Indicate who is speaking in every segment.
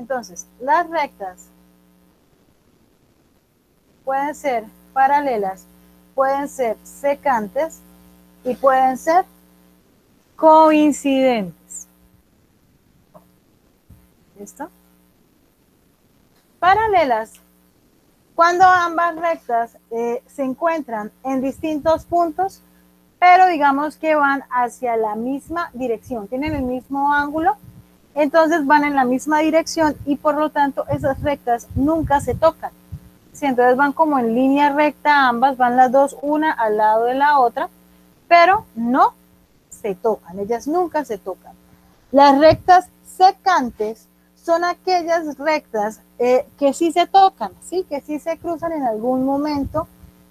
Speaker 1: Entonces, las rectas pueden ser paralelas, pueden ser secantes y pueden ser coincidentes. ¿Listo? Paralelas, cuando ambas rectas se encuentran en distintos puntos, pero digamos que van hacia la misma dirección, tienen el mismo ángulo, entonces van en la misma dirección y por lo tanto esas rectas nunca se tocan. Sí, entonces van como en línea recta, ambas van las dos, una al lado de la otra, pero no se tocan, ellas nunca se tocan. Las rectas secantes son aquellas rectas que sí se tocan, ¿sí? Que sí se cruzan en algún momento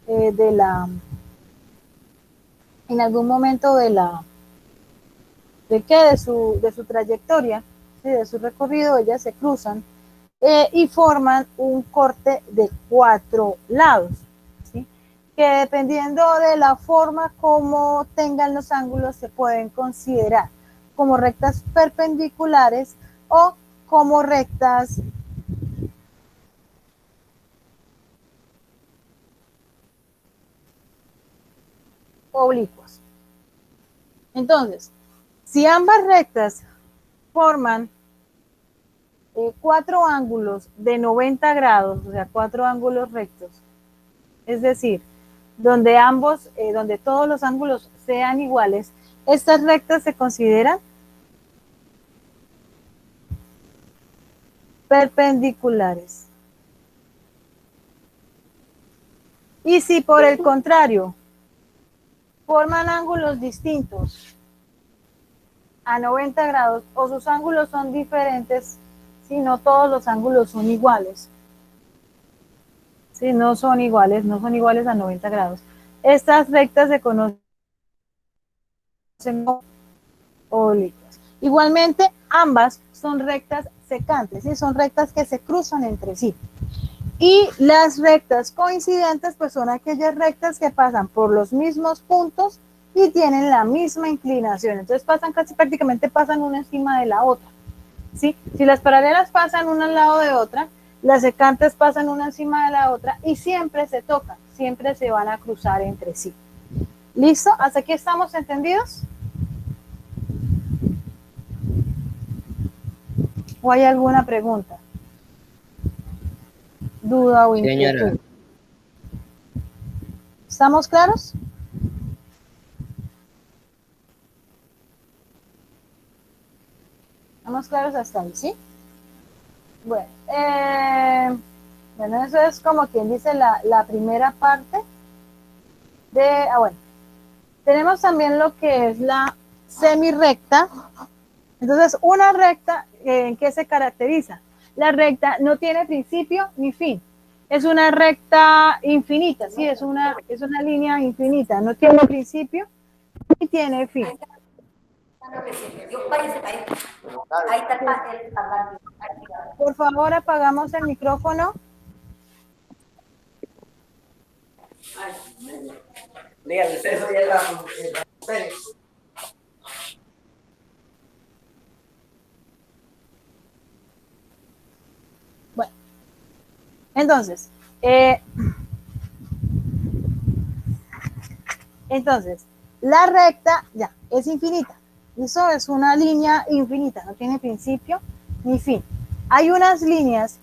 Speaker 1: en algún momento de su trayectoria, ¿sí? De su recorrido, ellas se cruzan y forman un corte de 4 lados, ¿sí? Que dependiendo de la forma como tengan los ángulos se pueden considerar como rectas perpendiculares o como rectas oblicuas. Entonces, si ambas rectas forman 4 ángulos de 90 grados, o sea, 4 ángulos rectos, es decir, donde todos los ángulos sean iguales, estas rectas se consideran perpendiculares. Y si por el contrario forman ángulos distintos a 90 grados o sus ángulos son diferentes, si no todos los ángulos son iguales, si no son iguales a 90 grados, estas rectas se conocen como oblicuas. Igualmente, ambas son rectas secantes, ¿sí? Son rectas que se cruzan entre sí. Y las rectas coincidentes, pues son aquellas rectas que pasan por los mismos puntos y tienen la misma inclinación. Entonces prácticamente pasan una encima de la otra, ¿sí? Si las paralelas pasan una al lado de otra, las secantes pasan una encima de la otra y siempre se tocan, siempre se van a cruzar entre sí. ¿Listo? ¿Hasta aquí estamos entendidos? ¿O hay alguna pregunta, duda o inquietud?
Speaker 2: Señora.
Speaker 1: ¿Estamos claros? ¿Estamos claros hasta ahí, sí? Bueno, bueno, eso es como quien dice la primera parte de, bueno, tenemos también lo que es la semirrecta. Entonces, una recta, ¿en qué se caracteriza? La recta no tiene principio ni fin. Es una recta infinita, sí, es una línea infinita. No tiene principio ni tiene fin. Por favor, apagamos el micrófono. Bueno, entonces, la recta ya es infinita. Eso es una línea infinita, no tiene principio ni fin. Hay unas líneas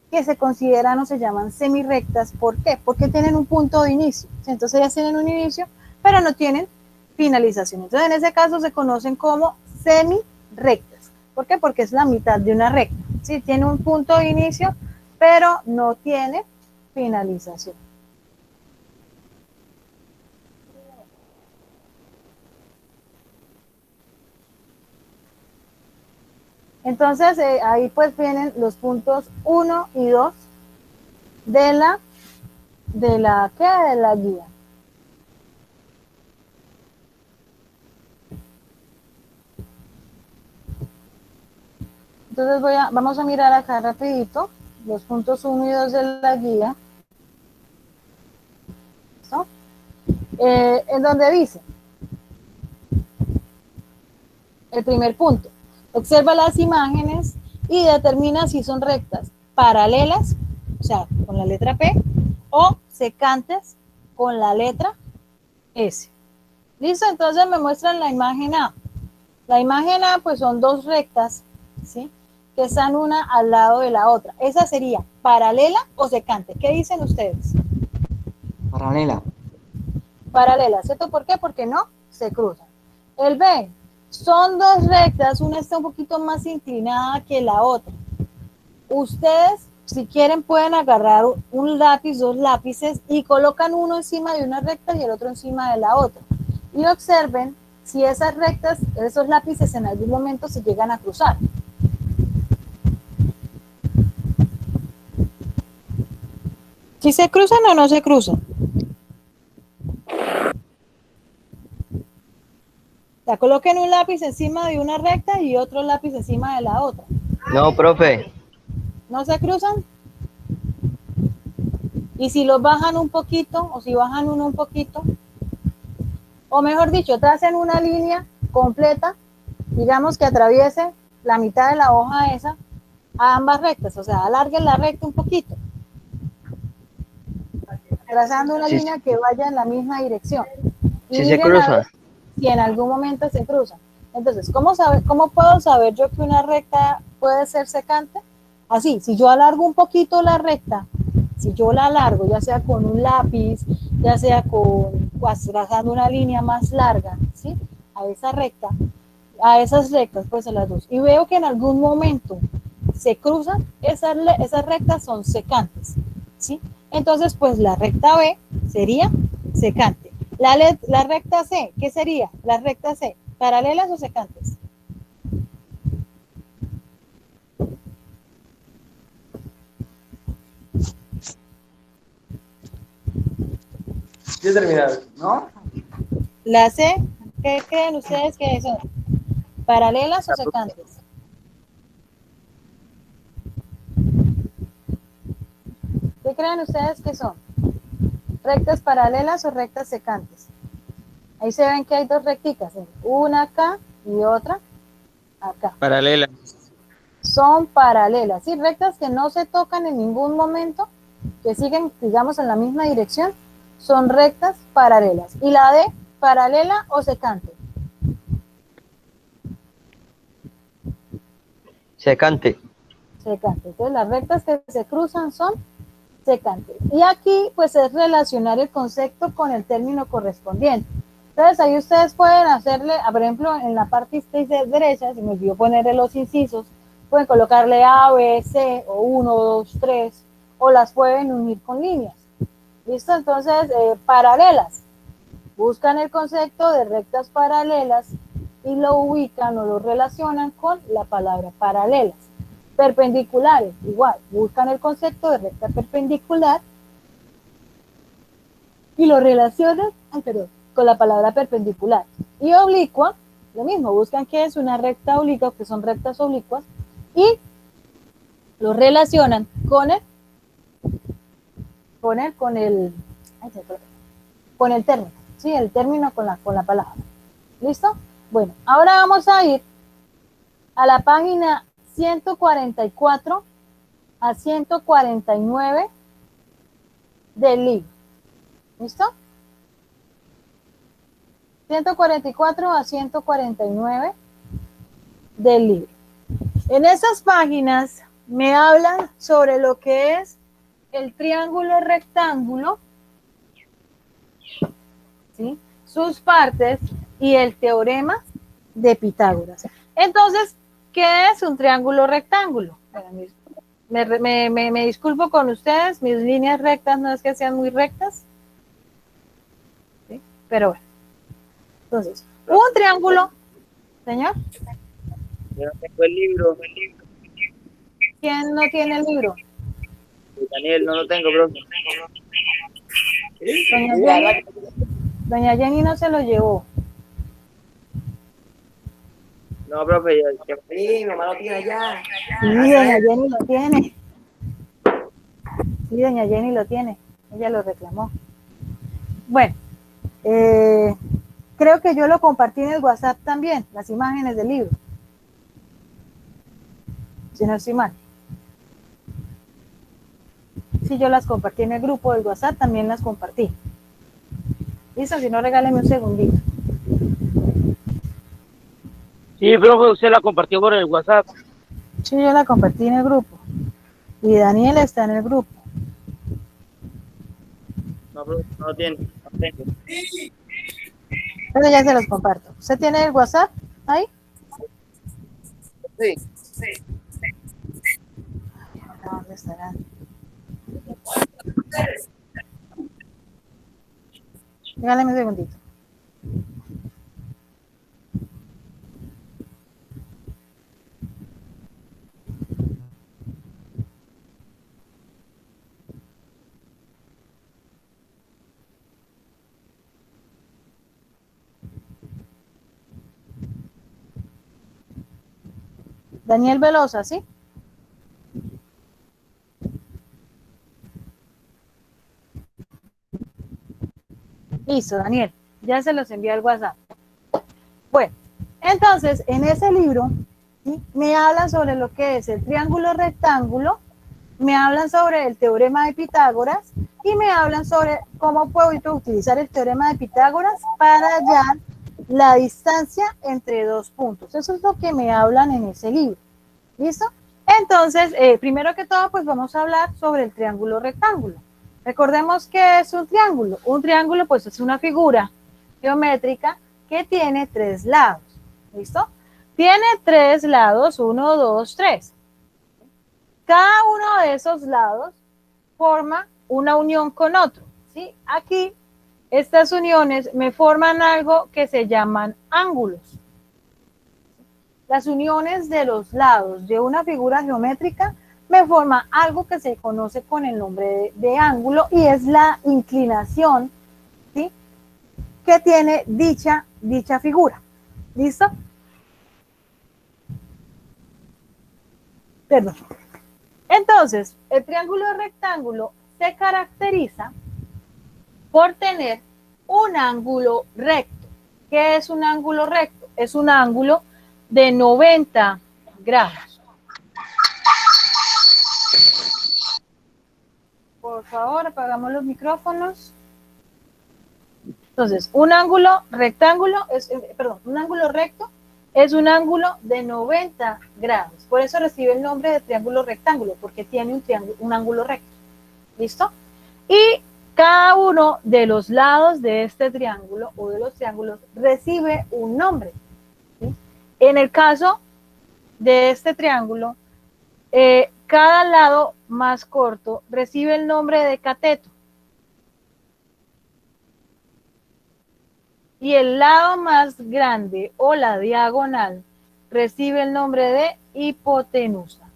Speaker 1: que se consideran o se llaman semirrectas. ¿Por qué? Porque tienen un punto de inicio. Entonces ellas tienen un inicio, pero no tienen finalización. Entonces en ese caso se conocen como semirrectas. ¿Por qué? Porque es la mitad de una recta. ¿Sí? Tiene un punto de inicio, pero no tiene finalización. Entonces, ahí pues vienen los puntos 1 y 2 de la guía. Entonces vamos a mirar acá rapidito los puntos 1 y 2 de la guía. ¿Listo? En donde dice, el primer punto, observa las imágenes y determina si son rectas paralelas, o sea, con la letra P, o secantes con la letra S. ¿Listo? Entonces me muestran la imagen A. La imagen A, pues son dos rectas, ¿sí? Que están una al lado de la otra. Esa sería paralela o secante. ¿Qué dicen ustedes?
Speaker 2: Paralela.
Speaker 1: Paralela, ¿cierto? ¿Por qué? Porque no se cruzan. El B, son dos rectas, una está un poquito más inclinada que la otra. Ustedes, si quieren, pueden agarrar un lápiz, dos lápices y colocan uno encima de una recta y el otro encima de la otra. Y observen si esas rectas, esos lápices en algún momento se llegan a cruzar. ¿Si se cruzan o no se cruzan? O sea, coloquen un lápiz encima de una recta y otro lápiz encima de la otra.
Speaker 3: No, profe.
Speaker 1: ¿No se cruzan? Y si los bajan un poquito, o si bajan uno un poquito, o mejor dicho, tracen una línea completa, digamos que atraviese la mitad de la hoja esa a ambas rectas, o sea, alarguen la recta un poquito, trazando una línea que vaya en la misma dirección. Y
Speaker 3: Si se
Speaker 1: miren a ver
Speaker 3: cruzan.
Speaker 1: si en algún momento se cruzan. Entonces, ¿cómo puedo saber yo que una recta puede ser secante? Así, si yo alargo un poquito la recta, si yo la alargo, ya sea con un lápiz, ya sea pues, trazando una línea más larga, ¿sí? A esa recta, a esas rectas, pues a las dos, y veo que en algún momento se cruzan, esas rectas son secantes, ¿sí? Entonces, pues la recta B sería secante. La recta C, ¿qué sería? La recta C, ¿paralelas o secantes?
Speaker 2: Ya terminaron, ¿no?
Speaker 1: La C, ¿qué creen ustedes que son? ¿Paralelas o secantes? ¿Qué creen ustedes que son? ¿Rectas paralelas o rectas secantes? Ahí se ven que hay dos recticas, una acá y otra acá.
Speaker 3: Paralela.
Speaker 1: Son paralelas, ¿sí? Rectas que no se tocan en ningún momento, que siguen, digamos, en la misma dirección, son rectas paralelas. ¿Y la D, paralela o secante?
Speaker 3: Secante.
Speaker 1: Secante. Entonces, las rectas que se cruzan son secantes. Y aquí, pues, es relacionar el concepto con el término correspondiente. Entonces, ahí ustedes pueden hacerle, por ejemplo, en la parte derecha, si me olvidó ponerle los incisos, pueden colocarle A, B, C, o 1, 2, 3, o las pueden unir con líneas. ¿Listo? Entonces, paralelas. Buscan el concepto de rectas paralelas y lo ubican o lo relacionan con la palabra paralelas. Perpendiculares, igual, buscan el concepto de recta perpendicular y lo relacionan con la palabra perpendicular. Y oblicua, lo mismo, buscan qué es una recta oblicua, que son rectas oblicuas, y lo relacionan con el término, ¿sí? El término con la palabra. ¿Listo? Bueno, ahora vamos a ir a la página 144 a 149 del libro. ¿Listo? 144 a 149 del libro. En esas páginas me hablan sobre lo que es el triángulo rectángulo, ¿sí? Sus partes y el teorema de Pitágoras. Entonces, ¿qué es un triángulo rectángulo? Me disculpo con ustedes, mis líneas rectas no es que sean muy rectas, ¿sí? Pero bueno. Entonces, un triángulo, señor.
Speaker 4: Yo no tengo el libro.
Speaker 1: ¿Quién no tiene el libro?
Speaker 4: Daniel, no lo tengo, bro.
Speaker 1: Doña Jenny no se lo llevó.
Speaker 4: No, profe,
Speaker 2: Sí, mamá lo tiene allá.
Speaker 1: Sí, doña Jenny lo tiene. Sí, doña Jenny lo tiene. Ella lo reclamó. Bueno, creo que yo lo compartí en el WhatsApp también, las imágenes del libro. si no estoy mal. Si yo las compartí en el grupo del WhatsApp, también las compartí. Listo, si no, regáleme un segundito.
Speaker 4: Sí, profe, usted la compartió por el WhatsApp.
Speaker 1: Sí, yo la compartí en el grupo. Y Daniel está en el grupo.
Speaker 4: No, profe, no tiene, no tengo.
Speaker 1: Pero ya se los comparto. ¿Usted tiene el WhatsApp ahí?
Speaker 4: Sí.
Speaker 1: ¿Dónde estará? Regáleme un segundito. Daniel Velosa, ¿sí? Listo, Daniel. Ya se los envié al WhatsApp. Bueno, entonces, en ese libro, ¿sí?, me hablan sobre lo que es el triángulo rectángulo, me hablan sobre el teorema de Pitágoras y me hablan sobre cómo puedo utilizar el teorema de Pitágoras para hallar la distancia entre dos puntos. Eso es lo que me hablan en ese libro. ¿Listo? Entonces, primero que todo, pues vamos a hablar sobre el triángulo rectángulo. Recordemos que es un triángulo. Un triángulo, pues, es una figura geométrica que tiene tres lados. ¿Listo? Tiene tres lados, 1, 2, 3. Cada uno de esos lados forma una unión con otro, ¿sí? Aquí, estas uniones me forman algo que se llaman ángulos. Las uniones de los lados de una figura geométrica me forma algo que se conoce con el nombre de ángulo y es la inclinación, ¿sí?, que tiene dicha figura. ¿Listo? Perdón. Entonces, el triángulo rectángulo se caracteriza por tener un ángulo recto. ¿Qué es un ángulo recto? Es un ángulo de 90 grados. Por favor, apagamos los micrófonos. Entonces, un ángulo rectángulo un ángulo recto es un ángulo de 90 grados. Por eso recibe el nombre de triángulo rectángulo, porque tiene un ángulo recto. ¿Listo? Y cada uno de los lados de este triángulo o de los triángulos recibe un nombre. ¿Sí? En el caso de este triángulo, cada lado más corto recibe el nombre de cateto. Y el lado más grande o la diagonal recibe el nombre de hipotenusa.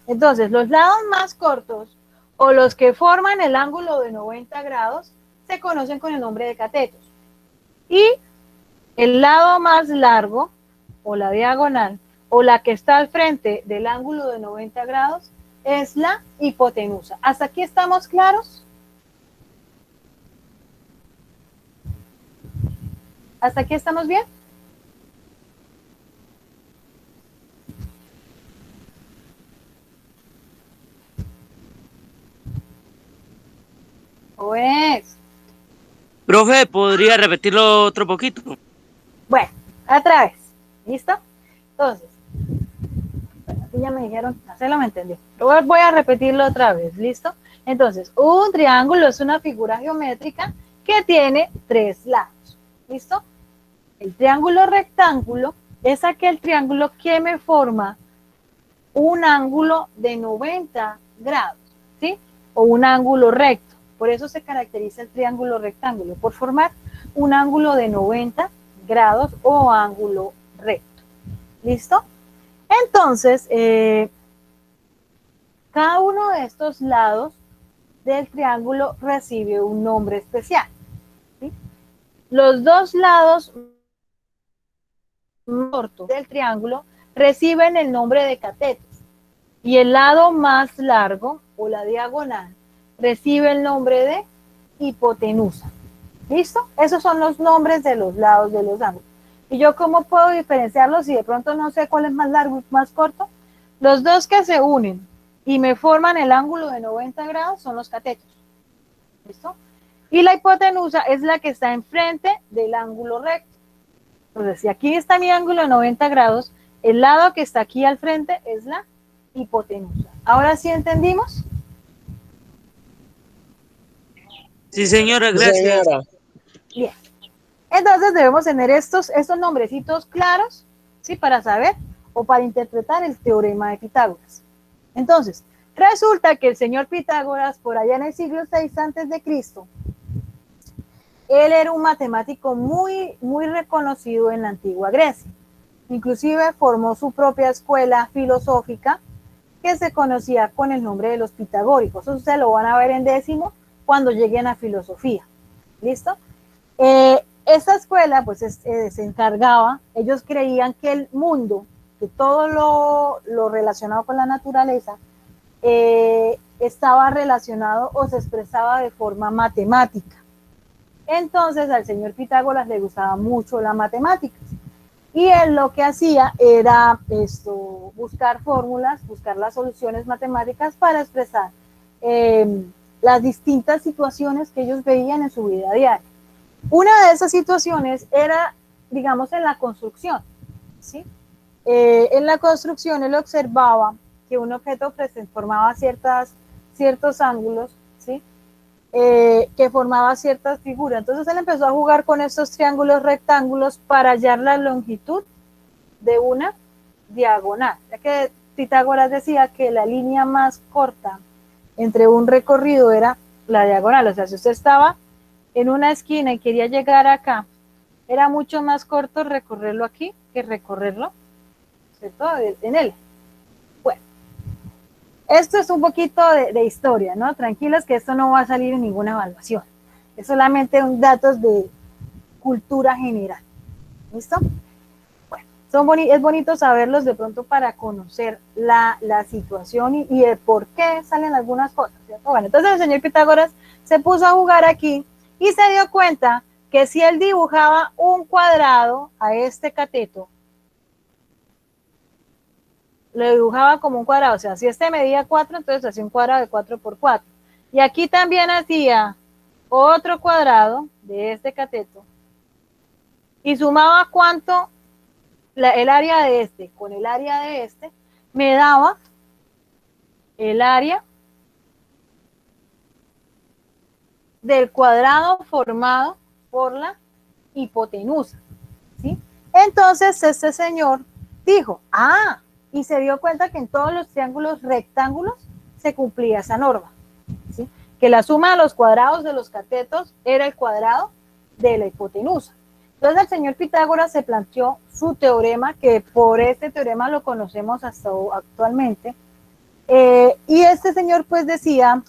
Speaker 1: Entonces, los lados más cortos o los que forman el ángulo de 90 grados se conocen con el nombre de catetos. Y el lado más largo o la diagonal o la que está al frente del ángulo de 90 grados es la hipotenusa. ¿Hasta aquí estamos claros? ¿Hasta aquí estamos bien? Pues,
Speaker 5: Profe, ¿podría repetirlo otro poquito?
Speaker 1: bueno, otra vez. ¿Listo? Entonces, aquí ya me dijeron, se lo me entendió. Voy a repetirlo otra vez. ¿Listo? Entonces, un triángulo es una figura geométrica que tiene tres lados. ¿Listo? El triángulo rectángulo es aquel triángulo que me forma un ángulo de 90 grados, ¿sí? O un ángulo recto. Por eso se caracteriza el triángulo rectángulo, por formar un ángulo de 90 grados o ángulo recto. ¿Listo? Entonces, cada uno de estos lados del triángulo recibe un nombre especial, ¿sí? Los dos lados cortos del triángulo reciben el nombre de catetos y el lado más largo o la diagonal recibe el nombre de hipotenusa. ¿Listo? Esos son los nombres de los lados de los ángulos. ¿Y yo cómo puedo diferenciarlos si de pronto no sé cuál es más largo y más corto? Los dos que se unen y me forman el ángulo de 90 grados son los catetos. ¿Listo? Y la hipotenusa es la que está enfrente del ángulo recto. Entonces, si aquí está mi ángulo de 90 grados, el lado que está aquí al frente es la hipotenusa. ¿Ahora sí entendimos?
Speaker 5: Sí, señora, gracias.
Speaker 4: Señora.
Speaker 1: Bien. Entonces debemos tener estos nombrecitos claros, ¿sí? Para saber o para interpretar el teorema de Pitágoras. Entonces, resulta que el señor Pitágoras, por allá en el siglo VI antes de Cristo, él era un matemático muy, muy reconocido en la antigua Grecia. Inclusive formó su propia escuela filosófica que se conocía con el nombre de los pitagóricos. Eso ustedes lo van a ver en décimo cuando lleguen a filosofía. ¿Listo? Esta escuela pues se encargaba, ellos creían que el mundo, que todo lo relacionado con la naturaleza, estaba relacionado o se expresaba de forma matemática. Entonces al señor Pitágoras le gustaba mucho las matemáticas y él lo que hacía era buscar fórmulas, buscar las soluciones matemáticas para expresar las distintas situaciones que ellos veían en su vida diaria. Una de esas situaciones era, digamos, en la construcción, ¿sí? En la construcción él observaba que un objeto formaba ciertos ángulos, ¿sí? Que formaba ciertas figuras. Entonces él empezó a jugar con estos triángulos rectángulos para hallar la longitud de una diagonal, ya que Pitágoras decía que la línea más corta entre un recorrido era la diagonal. O sea, si usted estaba en una esquina y quería llegar acá, era mucho más corto recorrerlo aquí que recorrerlo, ¿cierto?, en él. Bueno, esto es un poquito de historia, ¿no? Tranquilos que esto no va a salir en ninguna evaluación. Es solamente un datos de cultura general. ¿Listo? Bueno, es bonito saberlos de pronto para conocer la situación y el por qué salen algunas cosas, ¿cierto? Bueno, entonces el señor Pitágoras se puso a jugar aquí y se dio cuenta que si él dibujaba un cuadrado a este cateto, lo dibujaba como un cuadrado, o sea, si este medía 4, entonces hacía un cuadrado de 4 por 4. Y aquí también hacía otro cuadrado de este cateto y sumaba cuánto el área de este con el área de este, me daba el área del cuadrado formado por la hipotenusa, ¿sí? Entonces este señor dijo, y se dio cuenta que en todos los triángulos rectángulos se cumplía esa norma, ¿sí? Que la suma de los cuadrados de los catetos era el cuadrado de la hipotenusa. Entonces el señor Pitágoras se planteó su teorema, que por este teorema lo conocemos hasta actualmente, y este señor pues decía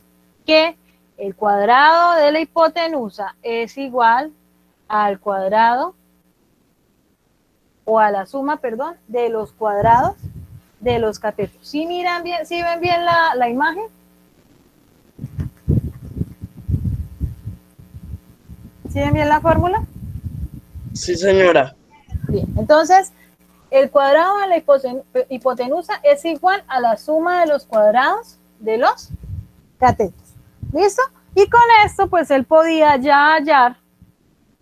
Speaker 1: que el cuadrado de la hipotenusa es igual al cuadrado, o a la suma, perdón, de los cuadrados de los catetos. ¿Sí miran bien, sí ven bien la imagen? ¿Sí ven bien la fórmula?
Speaker 4: Sí, señora.
Speaker 1: Bien, entonces el cuadrado de la hipotenusa es igual a la suma de los cuadrados de los catetos. ¿Listo? Y con esto, pues él podía ya hallar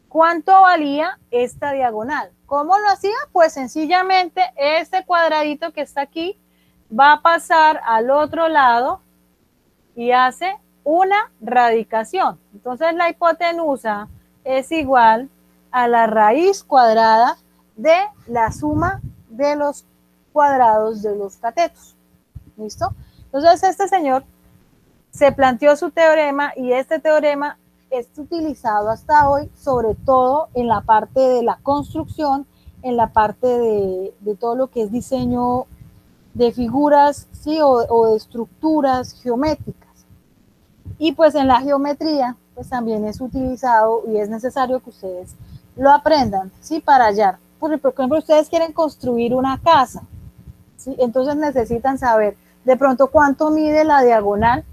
Speaker 1: cuánto valía esta diagonal. ¿Cómo lo hacía? Pues sencillamente este cuadradito que está aquí va a pasar al otro lado y hace una radicación. Entonces la hipotenusa es igual a la raíz cuadrada de la suma de los cuadrados de los catetos. ¿Listo? Entonces este señor se planteó su teorema y este teorema es utilizado hasta hoy, sobre todo en la parte de la construcción, en la parte de todo lo que es diseño de figuras, ¿sí? o de estructuras geométricas. Y pues en la geometría, pues también es utilizado y es necesario que ustedes lo aprendan, ¿sí? Para hallar. Por ejemplo, ustedes quieren construir una casa, ¿sí? Entonces necesitan saber de pronto cuánto mide la diagonal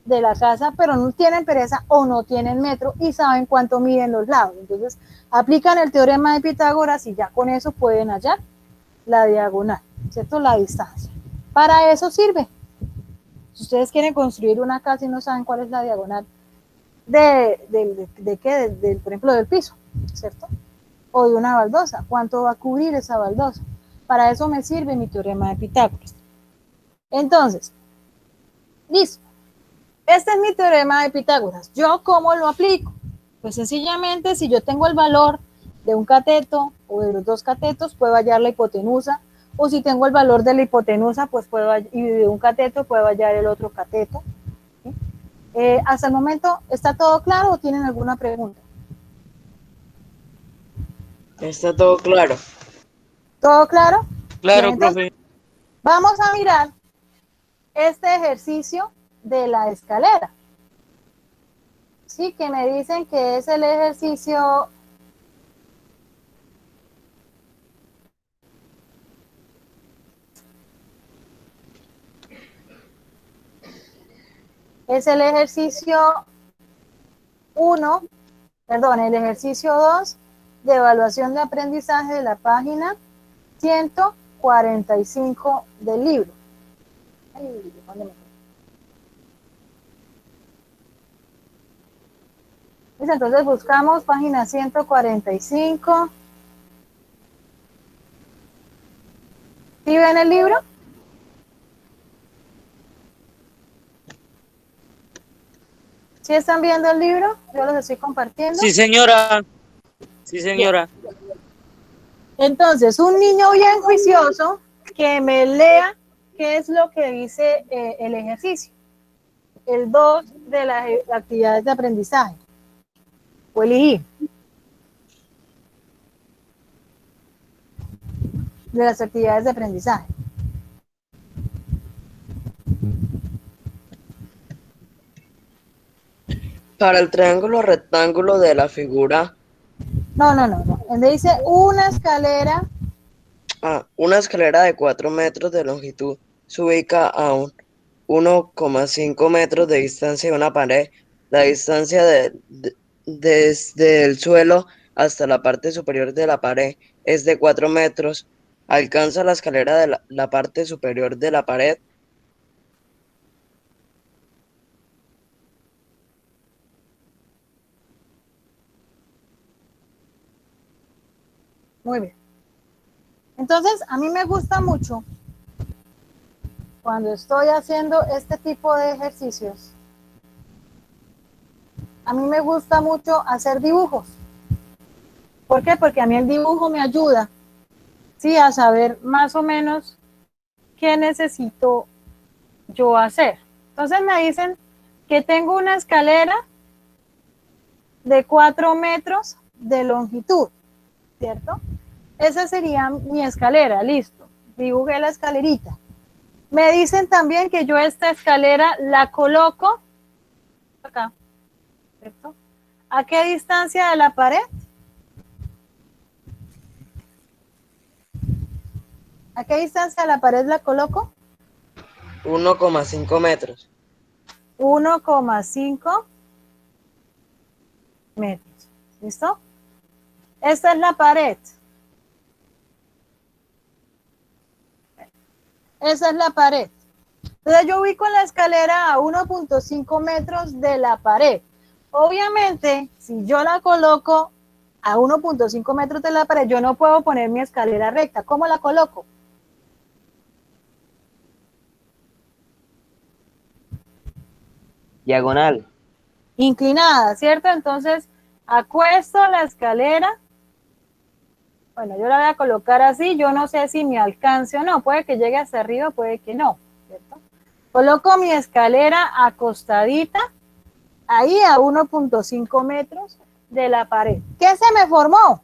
Speaker 1: de la casa, pero no tienen pereza o no tienen metro y saben cuánto miden los lados. Entonces, aplican el teorema de Pitágoras y ya con eso pueden hallar la diagonal, ¿cierto? La distancia. Para eso sirve. Si ustedes quieren construir una casa y no saben cuál es la diagonal por ejemplo, del piso, ¿cierto? O de una baldosa, ¿cuánto va a cubrir esa baldosa? Para eso me sirve mi teorema de Pitágoras. Entonces, listo. Este es mi teorema de Pitágoras. ¿Yo cómo lo aplico? Pues sencillamente, si yo tengo el valor de un cateto o de los dos catetos, puedo hallar la hipotenusa, o si tengo el valor de la hipotenusa, pues y de un cateto, puedo hallar el otro cateto. ¿Sí? Hasta el momento, ¿está todo claro o tienen alguna pregunta?
Speaker 4: Está todo claro.
Speaker 1: ¿Todo claro?
Speaker 5: Claro,
Speaker 1: Bien, entonces,
Speaker 5: profe.
Speaker 1: vamos a mirar este ejercicio de la escalera. Sí, que me dicen que es el ejercicio el ejercicio 1, perdón, el ejercicio 2 de evaluación de aprendizaje de la página 145 del libro. Ay, ¿dónde me quedé? Pues entonces buscamos página 145. ¿Sí ven el libro? ¿Sí están viendo el libro? Yo los estoy compartiendo.
Speaker 5: Sí, señora. Sí, señora.
Speaker 1: Entonces, un niño bien juicioso que me lea qué es lo que dice el ejercicio. El 2 de las actividades de aprendizaje. O elegí. De las actividades de aprendizaje.
Speaker 4: Para el triángulo rectángulo de la figura,
Speaker 1: No. Donde dice una escalera.
Speaker 4: una escalera de 4 metros de longitud se ubica a 1,5 metros de distancia de una pared. La distancia desde el suelo hasta la parte superior de la pared es de 4 metros. Alcanza la escalera de la parte superior de la pared.
Speaker 1: Muy bien. Entonces, a mí me gusta mucho cuando estoy haciendo este tipo de ejercicios. A mí me gusta mucho hacer dibujos. ¿Por qué? Porque a mí el dibujo me ayuda, sí, a saber más o menos qué necesito yo hacer. Entonces me dicen que tengo una escalera de 4 metros de longitud, ¿cierto? Esa sería mi escalera, listo. Dibujé la escalerita. Me dicen también que yo esta escalera la coloco acá, ¿cierto? ¿A qué distancia de la pared? ¿A qué distancia de la pared la coloco?
Speaker 4: 1,5 metros.
Speaker 1: 1,5 metros. ¿Listo? Esta es la pared. Esa es la pared. Entonces yo ubico la escalera a 1,5 metros de la pared. Obviamente, si yo la coloco a 1,5 metros de la pared, yo no puedo poner mi escalera recta. ¿Cómo la coloco?
Speaker 3: Diagonal.
Speaker 1: Inclinada, ¿cierto? Entonces, acuesto la escalera. Bueno, yo la voy a colocar así. Yo no sé si me alcance o no. Puede que llegue hasta arriba, puede que no, ¿cierto? Coloco mi escalera acostadita, ahí a 1,5 metros de la pared. ¿Qué se me formó?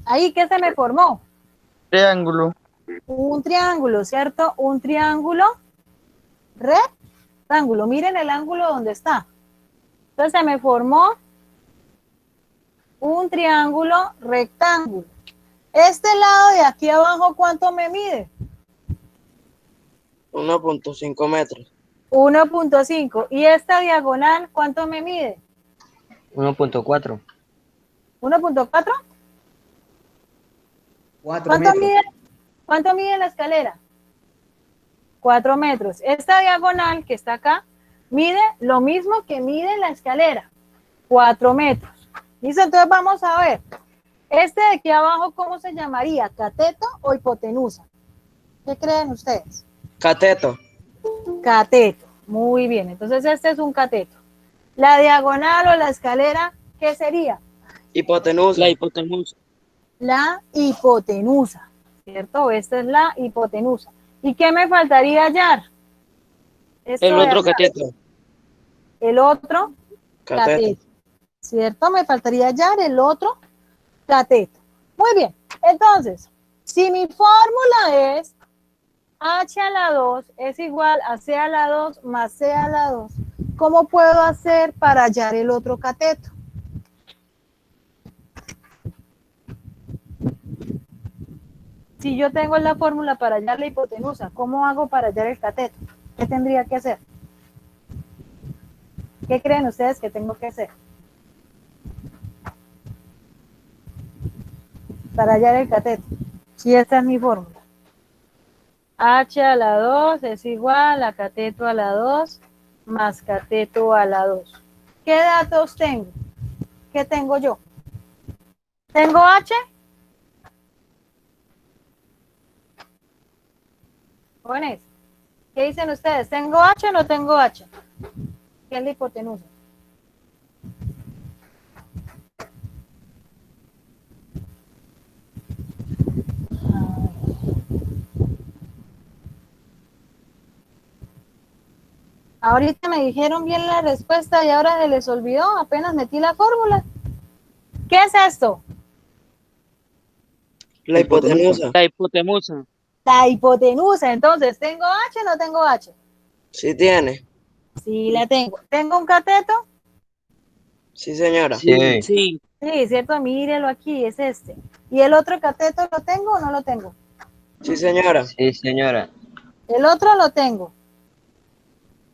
Speaker 1: Ahí, ¿qué se me formó?
Speaker 2: Triángulo.
Speaker 1: Un triángulo, ¿cierto? Un triángulo rectángulo. Miren el ángulo donde está. Entonces se me formó un triángulo rectángulo. Este lado de aquí abajo, ¿cuánto me mide?
Speaker 4: 1.5 metros.
Speaker 1: 1.5. ¿Y esta diagonal cuánto me mide?
Speaker 3: 1.4.
Speaker 1: 1.4.
Speaker 2: 4
Speaker 1: ¿Cuánto
Speaker 2: metros.
Speaker 1: mide? ¿Cuánto mide la escalera? 4 metros. Esta diagonal que está acá mide lo mismo que mide la escalera, 4 metros. ¿Listo? Entonces vamos a ver. Este de aquí abajo, ¿cómo se llamaría? ¿Cateto o hipotenusa? ¿Qué creen ustedes?
Speaker 4: Cateto.
Speaker 1: Cateto. Muy bien. Entonces este es un cateto. La diagonal o la escalera, ¿qué sería?
Speaker 4: Hipotenusa.
Speaker 5: La hipotenusa.
Speaker 1: La hipotenusa, ¿cierto? Esta es la hipotenusa. ¿Y qué me faltaría hallar? Esto
Speaker 5: El
Speaker 1: de
Speaker 5: otro
Speaker 1: acá.
Speaker 5: cateto.
Speaker 1: El otro
Speaker 4: Cateto.
Speaker 1: cateto, ¿cierto? Me faltaría hallar el otro cateto. Muy bien, entonces, si mi fórmula es H a la 2 es igual a C a la 2 más C a la 2, ¿cómo puedo hacer para hallar el otro cateto? Si yo tengo la fórmula para hallar la hipotenusa, ¿cómo hago para hallar el cateto? ¿Qué tendría que hacer? ¿Qué creen ustedes que tengo que hacer para hallar el cateto? Si esta es mi fórmula. H a la 2 es igual a cateto a la 2 más cateto a la 2. ¿Qué datos tengo? ¿Qué tengo yo? ¿Tengo H? Jóvenes, ¿qué dicen ustedes? ¿Tengo H o no tengo H? ¿Qué es la hipotenusa? Ahorita me dijeron bien la respuesta y ahora se les olvidó, apenas metí la fórmula. ¿Qué es esto?
Speaker 4: La hipotenusa.
Speaker 5: La hipotenusa.
Speaker 1: La hipotenusa. Entonces, ¿tengo H o no tengo H?
Speaker 4: ¿Sí tiene?
Speaker 1: Sí, la tengo. ¿Tengo un cateto?
Speaker 4: Sí, señora.
Speaker 3: Sí.
Speaker 5: Sí.
Speaker 1: Sí, cierto, mírelo aquí, es este. ¿Y el otro cateto lo tengo o no lo tengo?
Speaker 4: Sí, señora.
Speaker 3: Sí, señora.
Speaker 1: El otro lo tengo.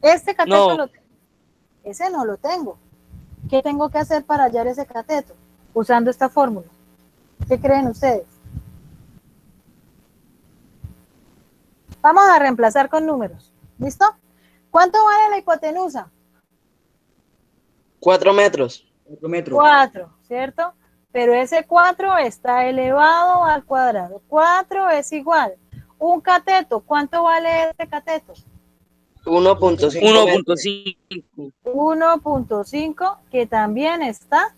Speaker 1: Este cateto
Speaker 5: No.
Speaker 1: lo tengo. Ese no lo tengo. ¿Qué tengo que hacer para hallar ese cateto? Usando esta fórmula. ¿Qué creen ustedes? Vamos a reemplazar con números. ¿Listo? ¿Cuánto vale la hipotenusa?
Speaker 4: 4 metros.
Speaker 2: 4 metros.
Speaker 1: 4, ¿cierto? Pero ese 4 está elevado al cuadrado. 4 es igual. Un cateto, ¿cuánto vale este cateto?
Speaker 4: 1.5 metros.
Speaker 5: 1.5.
Speaker 1: 1.5, que también está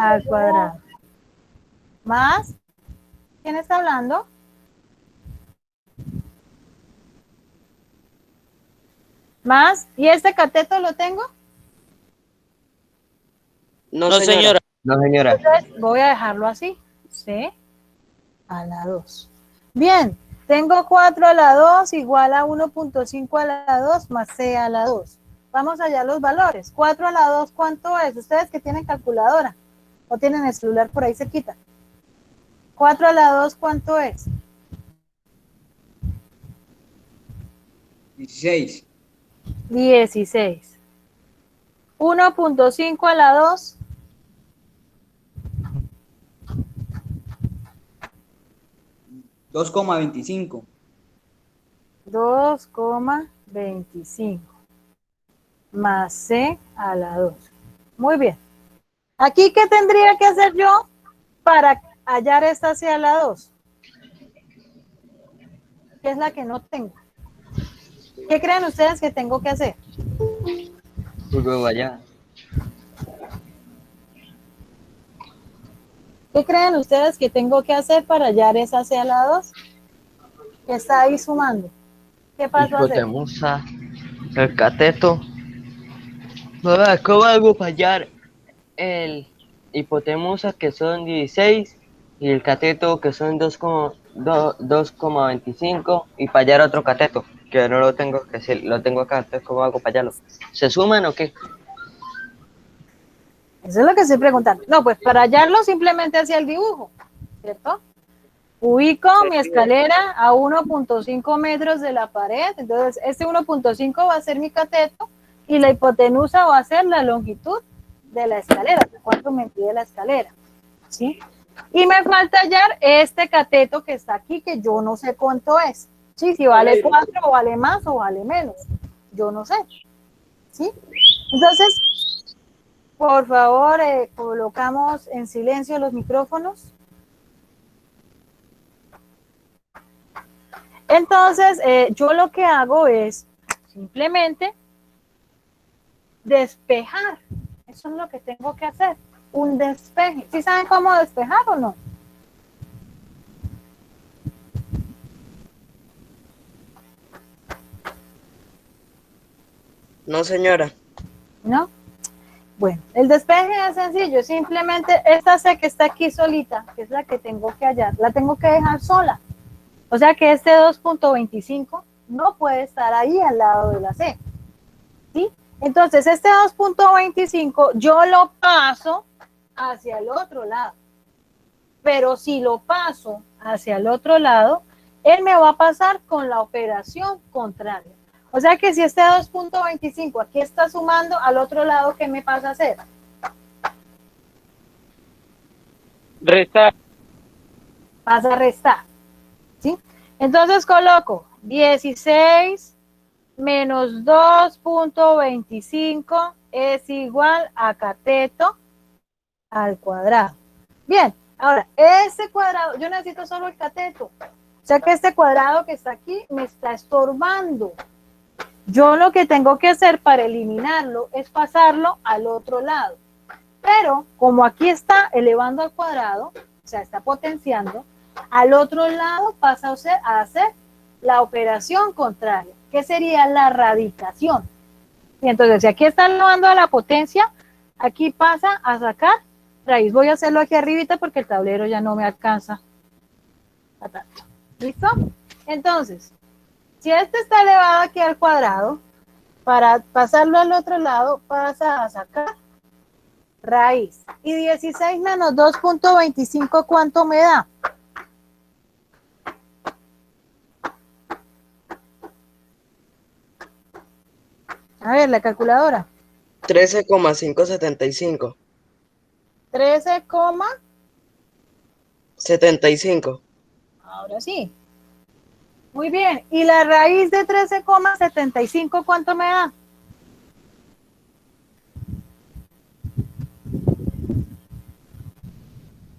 Speaker 1: al cuadrado. Más, ¿quién está hablando? Más, ¿y este cateto lo tengo?
Speaker 4: No,
Speaker 5: No,
Speaker 4: señora.
Speaker 5: señora.
Speaker 3: No, señora.
Speaker 1: Entonces voy a dejarlo así. C a la 2. Bien, tengo 4 a la 2 igual a 1.5 a la 2 más C a la 2. Vamos allá los valores. 4 a la 2, ¿cuánto es? Ustedes que tienen calculadora o tienen el celular por ahí cerquita. 4 a la 2, ¿cuánto es?
Speaker 2: 16.
Speaker 1: 16. 1.5 a la 2.
Speaker 2: 2,25.
Speaker 1: 2,25 más C a la 2. Muy bien. Aquí, ¿qué tendría que hacer yo para hallar esta C a la 2? Que es la que no tengo. ¿Qué creen ustedes que tengo que hacer?
Speaker 3: Luego allá.
Speaker 1: ¿Qué creen ustedes que tengo que hacer para hallar esa C a la 2? Que está ahí sumando. ¿Qué paso a hacer?
Speaker 3: Hipotenusa. El cateto. Mamá, ¿cómo hago para hallar el hipotenusa que son 16 y el cateto que son 2,25 y para hallar otro cateto que no lo tengo, que sí, lo tengo acá? Entonces, ¿cómo hago para hallarlo? ¿Se suman o qué?
Speaker 1: Eso es lo que estoy preguntando. No, pues para hallarlo simplemente hacia el dibujo, ¿cierto? Ubico mi escalera a 1.5 metros de la pared, entonces este 1.5 va a ser mi cateto y la hipotenusa va a ser la longitud de la escalera, cuánto me pide la escalera, ¿sí? Y me falta hallar este cateto que está aquí, que yo no sé cuánto es, ¿sí? Si vale 4 o vale más o vale menos, yo no sé, ¿sí? Entonces, por favor, colocamos en silencio los micrófonos. Entonces, yo lo que hago es simplemente despejar. Eso es lo que tengo que hacer, un despeje. ¿Sí saben cómo despejar o no?
Speaker 4: No, señora.
Speaker 1: ¿No? Bueno, el despeje es sencillo, simplemente esta C que está aquí solita, que es la que tengo que hallar, la tengo que dejar sola. O sea que este 2.25 no puede estar ahí al lado de la C, ¿sí? Entonces este 2.25 yo lo paso hacia el otro lado, pero si lo paso hacia el otro lado, él me va a pasar con la operación contraria. O sea que si este 2.25 aquí está sumando al otro lado, ¿qué me pasa a hacer?
Speaker 5: Restar.
Speaker 1: Pasa a restar, ¿sí? Entonces coloco 16 menos 2.25 es igual a cateto al cuadrado. Bien, ahora, este cuadrado, yo necesito solo el cateto. O sea que este cuadrado que está aquí me está estorbando. Yo lo que tengo que hacer para eliminarlo es pasarlo al otro lado. Pero como aquí está elevando al cuadrado, o sea, está potenciando, al otro lado pasa a hacer la operación contraria, que sería la radicación. Y entonces, si aquí está elevando a la potencia, aquí pasa a sacar raíz. Voy a hacerlo aquí arribita porque el tablero ya no me alcanza a tanto. ¿Listo? Entonces, si este está elevado aquí al cuadrado, para pasarlo al otro lado, pasa a sacar raíz. Y 16 menos 2.25, ¿cuánto me da? A ver, la calculadora.
Speaker 4: 13,575.
Speaker 1: 13,
Speaker 4: 75.
Speaker 1: ahora sí. Muy bien. ¿Y la raíz de 13,75 cuánto me da?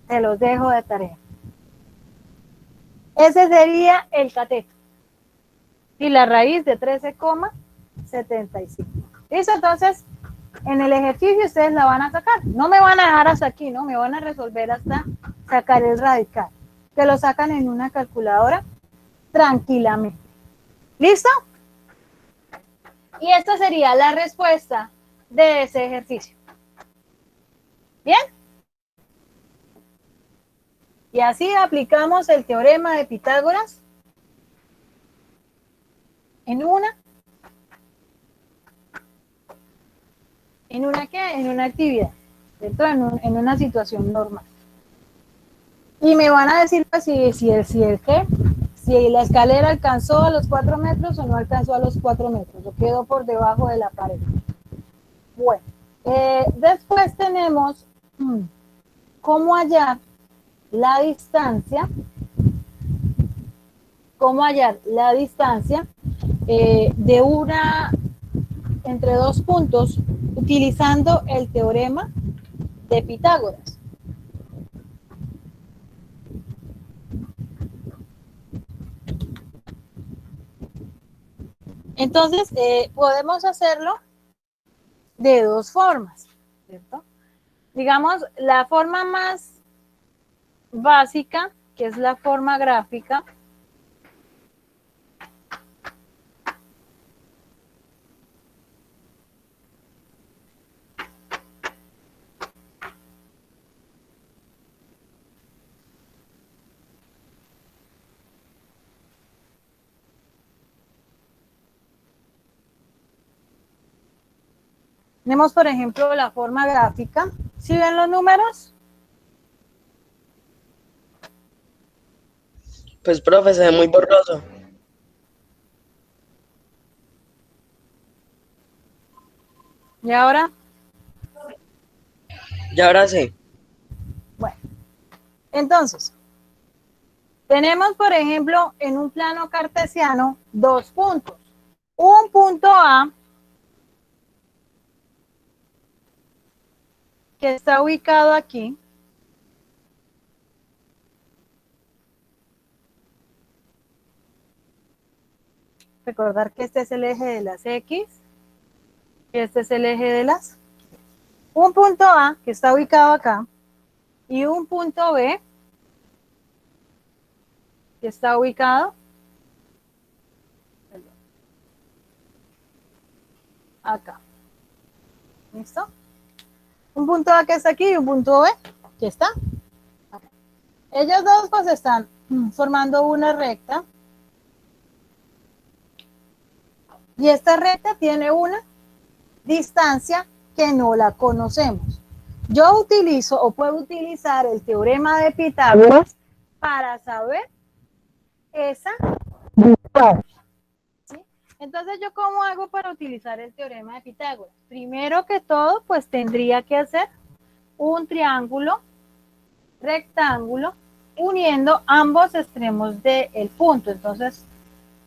Speaker 1: Te los dejo de tarea. Ese sería el cateto. Y la raíz de 13,75. ¿Listo? Entonces, en el ejercicio ustedes la van a sacar. No me van a dejar hasta aquí, ¿no? Me van a resolver hasta sacar el radical. Que lo sacan en una calculadora tranquilamente. ¿Listo? Y esta sería la respuesta de ese ejercicio. ¿Bien? Y así aplicamos el teorema de Pitágoras en una ¿qué? En una actividad, ¿cierto? En una situación normal. Y me van a decir pues, si la escalera alcanzó a los 4 metros o no alcanzó a los 4 metros, o quedó por debajo de la pared. Bueno, después tenemos cómo hallar la distancia, de entre dos puntos utilizando el teorema de Pitágoras. Entonces, podemos hacerlo de dos formas, ¿cierto? Digamos, la forma más básica, que es la forma gráfica, tenemos, por ejemplo, la forma gráfica. ¿Sí ven los números?
Speaker 4: Pues, profe, se ve muy borroso.
Speaker 1: ¿Y ahora?
Speaker 4: Y ahora sí.
Speaker 1: Bueno, entonces, tenemos, por ejemplo, en un plano cartesiano, dos puntos. Un punto A que está ubicado aquí. Recordar que este es el eje de las X y este es el eje de las. Un punto A que está ubicado acá y un punto B que está ubicado acá. ¿Listo? Un punto A que está aquí y un punto B que está acá. Ellos dos pues están formando una recta. Y esta recta tiene una distancia que no la conocemos. Yo utilizo o puedo utilizar el teorema de Pitágoras para saber esa distancia. ¿Sí? Entonces, ¿yo cómo hago para utilizar el teorema de Pitágoras? Primero que todo, pues tendría que hacer un triángulo rectángulo uniendo ambos extremos del punto. Entonces,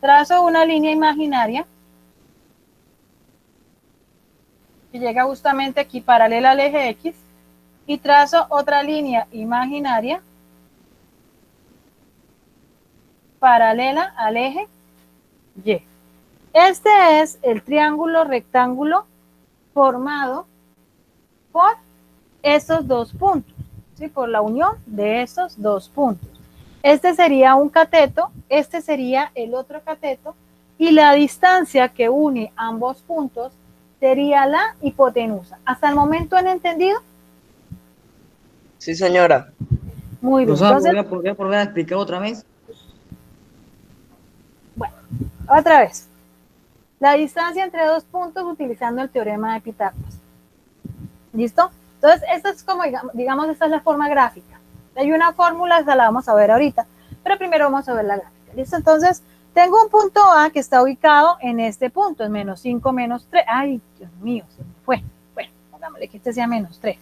Speaker 1: trazo una línea imaginaria que llega justamente aquí paralela al eje X y trazo otra línea imaginaria paralela al eje Y. Este es el triángulo rectángulo formado por estos dos puntos, ¿sí? Por la unión de estos dos puntos. Este sería un cateto, este sería el otro cateto y la distancia que une ambos puntos sería la hipotenusa. ¿Hasta el momento han entendido?
Speaker 4: Sí, señora.
Speaker 1: Muy bien.
Speaker 2: Profesor,
Speaker 1: Entonces,
Speaker 2: ¿por qué explicar otra vez?
Speaker 1: bueno, otra vez. La distancia entre dos puntos utilizando el teorema de Pitágoras. ¿Listo? Entonces, esta es como, digamos, esta es la forma gráfica. Hay una fórmula, esa la vamos a ver ahorita, pero primero vamos a ver la gráfica. ¿Listo? Entonces, tengo un punto A que está ubicado en este punto, en menos 5, menos 3. Ay, Dios mío, se me fue. Bueno, pongámosle que este sea menos 3.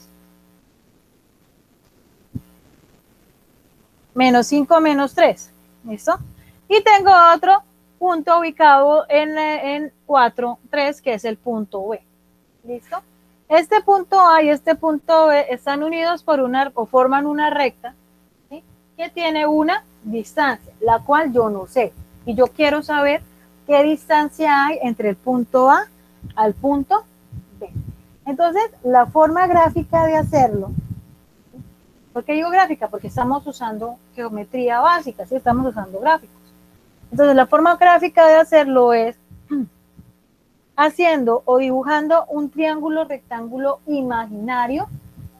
Speaker 1: Menos 5, menos 3. ¿Listo? Y tengo otro punto ubicado en 4, 3, que es el punto B. ¿Listo? Este punto A y este punto B están unidos por o forman una recta, ¿sí? Que tiene una distancia, la cual yo no sé. Y yo quiero saber qué distancia hay entre el punto A al punto B. Entonces, la forma gráfica de hacerlo, ¿por qué digo gráfica? Porque estamos usando geometría básica, ¿sí? Estamos usando gráficos. Entonces, la forma gráfica de hacerlo es haciendo o dibujando un triángulo rectángulo imaginario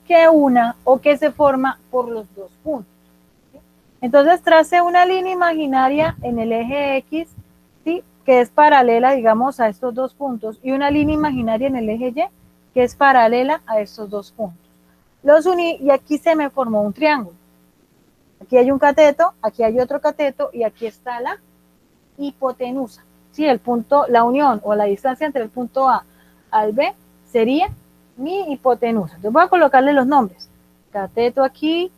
Speaker 1: que una o que se forma por los dos puntos. ¿Sí? Entonces trace una línea imaginaria en el eje X, ¿sí? Que es paralela, digamos, a estos dos puntos, y una línea imaginaria en el eje Y, que es paralela a estos dos puntos. Los uní y aquí se me formó un triángulo. Aquí hay un cateto, aquí hay otro cateto y aquí está la hipotenusa. Sí, el punto, la unión o la distancia entre el punto A al B sería mi hipotenusa. Entonces voy a colocarle los nombres. Cateto aquí,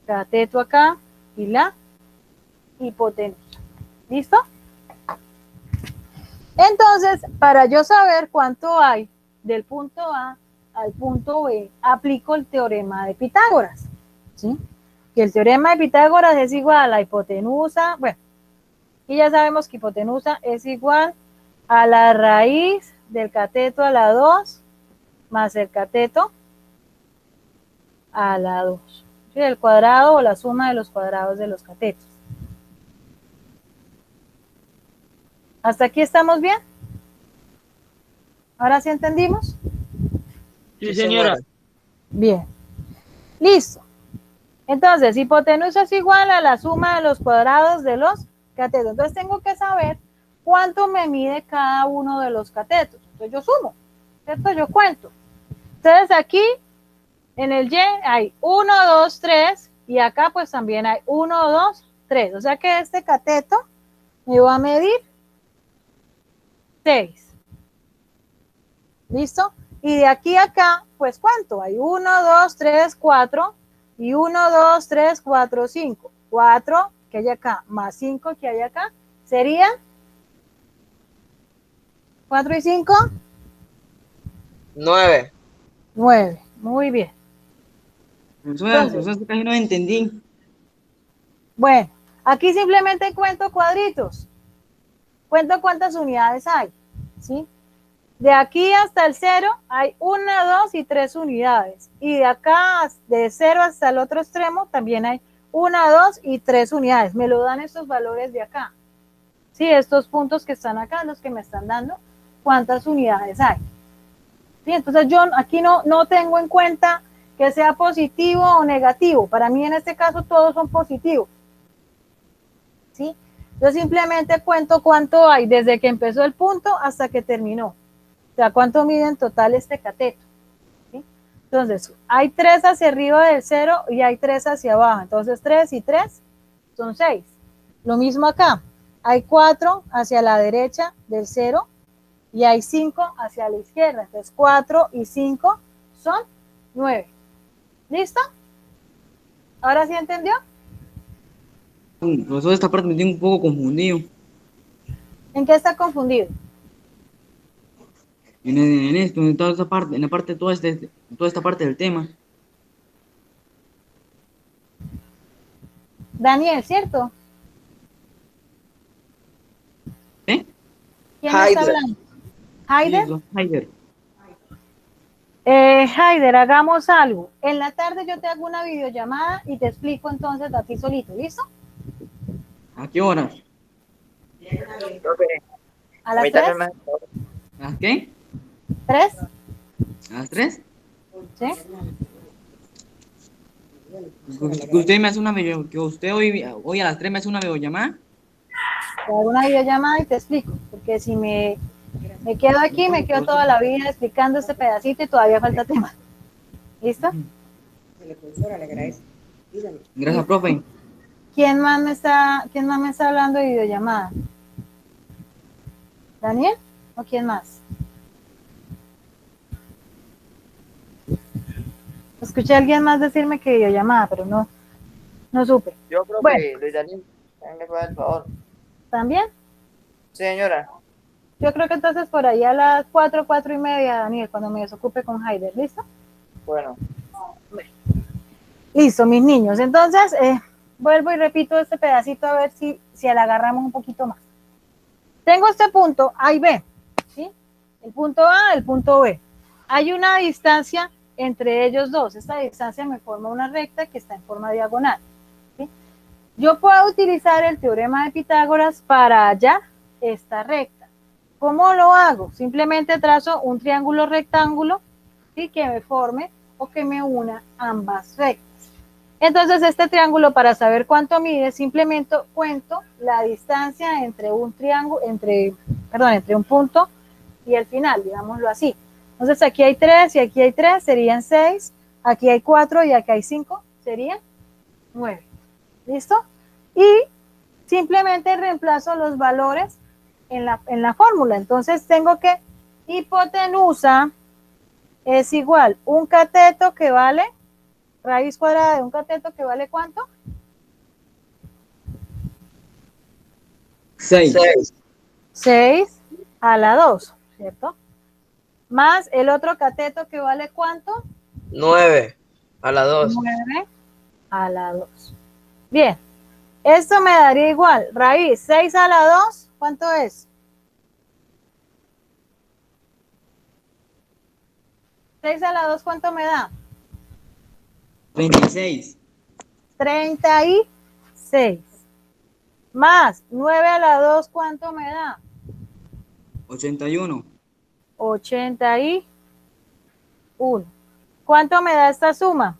Speaker 1: cateto acá y la hipotenusa. ¿Listo? Entonces, para yo saber cuánto hay del punto A al punto B, aplico el teorema de Pitágoras. ¿Sí? Que el teorema de Pitágoras es igual a la hipotenusa, bueno, y ya sabemos que hipotenusa es igual a la raíz del cateto a la 2 más el cateto a la 2. ¿Sí? El cuadrado o la suma de los cuadrados de los catetos. ¿Hasta aquí estamos bien? ¿Ahora sí entendimos?
Speaker 5: Sí, señora.
Speaker 1: Bien. Listo. Entonces, hipotenusa es igual a la suma de los cuadrados de los catetos. Entonces, tengo que saber cuánto me mide cada uno de los catetos. Entonces, yo sumo, ¿cierto? Yo cuento. Entonces, aquí en el Y hay 1, 2, 3 y acá pues también hay 1, 2, 3. O sea que este cateto me va a medir 6. ¿Listo? Y de aquí a acá, pues ¿cuánto? Hay 1, 2, 3, 4 y 1, 2, 3, 4, 5. 4 que hay acá más 5 que hay acá serían 4 y 5,
Speaker 4: 9.
Speaker 1: 9. Muy bien.
Speaker 2: Profesor, casi no entendí.
Speaker 1: Bueno, aquí simplemente cuento cuadritos. Cuento cuántas unidades hay, ¿sí? De aquí hasta el 0 hay 1, 2 y 3 unidades. Y de acá, de 0 hasta el otro extremo, también hay 1, 2 y 3 unidades. Me lo dan estos valores de acá. Sí, estos puntos que están acá, los que me están dando, cuántas unidades hay. Sí, entonces yo aquí no tengo en cuenta que sea positivo o negativo. Para mí en este caso todos son positivos. ¿Sí? Yo simplemente cuento cuánto hay desde que empezó el punto hasta que terminó. O sea, cuánto mide en total este cateto. ¿Sí? Entonces, hay 3 hacia arriba del 0 y hay 3 hacia abajo. Entonces, 3 y 3 son 6. Lo mismo acá. Hay 4 hacia la derecha del 0 y hay 5 hacia la izquierda. Entonces, 4 y 5 son 9. ¿Listo? ¿Ahora sí entendió?
Speaker 2: Profesor, esta parte me tiene un poco confundido.
Speaker 1: ¿En qué está confundido?
Speaker 2: En esto, en toda esta parte, en la parte de toda esta parte del tema.
Speaker 1: Daniel, ¿cierto?
Speaker 2: ¿Eh?
Speaker 1: ¿Quién me está
Speaker 4: Haider.
Speaker 1: hablando? ¿Haider?
Speaker 2: Sí, Haider.
Speaker 1: Haider, hagamos algo. En la tarde yo te hago una videollamada y te explico entonces a ti solito, ¿listo?
Speaker 2: ¿A qué hora?
Speaker 1: ¿A las 3?
Speaker 2: ¿A qué?
Speaker 1: ¿3?
Speaker 2: ¿A las 3?
Speaker 1: ¿Sí?
Speaker 2: Que usted me hace una video, que usted hoy a las 3 me hace una videollamada.
Speaker 1: Te hago una videollamada y te explico, porque si me quedo aquí, me quedo toda la vida explicando este pedacito y todavía falta tema. ¿Listo?
Speaker 2: Gracias, profe.
Speaker 1: ¿Quién más me está hablando de videollamada? ¿Daniel? ¿O quién más? Escuché a alguien más decirme que videollamada, pero no supe.
Speaker 3: Yo creo
Speaker 1: Bueno.
Speaker 3: que Luis Daniel, me puede el favor.
Speaker 1: ¿También?
Speaker 3: Sí, señora.
Speaker 1: Yo creo que entonces por ahí a las 4, 4 y media, Daniel, cuando me desocupe con Haider, ¿listo?
Speaker 3: Bueno.
Speaker 1: Listo, mis niños. Entonces, vuelvo y repito este pedacito a ver si le agarramos un poquito más. Tengo este punto A y B, ¿sí? El punto A, el punto B. Hay una distancia entre ellos dos. Esta distancia me forma una recta que está en forma diagonal, ¿sí? Yo puedo utilizar el teorema de Pitágoras para hallar esta recta. ¿Cómo lo hago? Simplemente trazo un triángulo rectángulo, ¿sí? Que me forme o que me una ambas rectas. Entonces, este triángulo, para saber cuánto mide, simplemente cuento la distancia entre un triángulo, entre un punto y el final, digámoslo así. Entonces, aquí hay 3 y aquí hay 3, serían 6. Aquí hay 4 y aquí hay 5, serían 9. ¿Listo? Y simplemente reemplazo los valores en la fórmula. Entonces, tengo que hipotenusa es igual un cateto que vale raíz cuadrada de un cateto que vale ¿cuánto?
Speaker 2: 6.
Speaker 1: 6 a la 2, ¿cierto? Más el otro cateto que vale ¿cuánto?
Speaker 4: 9 a la 2.
Speaker 1: 9 a la 2. Bien, esto me daría igual, raíz 6 a la 2, ¿cuánto es? 6 a la 2, ¿cuánto me da?
Speaker 2: 36.
Speaker 1: 36. Más 9 a la 2, ¿cuánto me da?
Speaker 2: 81.
Speaker 1: 81. ¿Cuánto me da esta suma?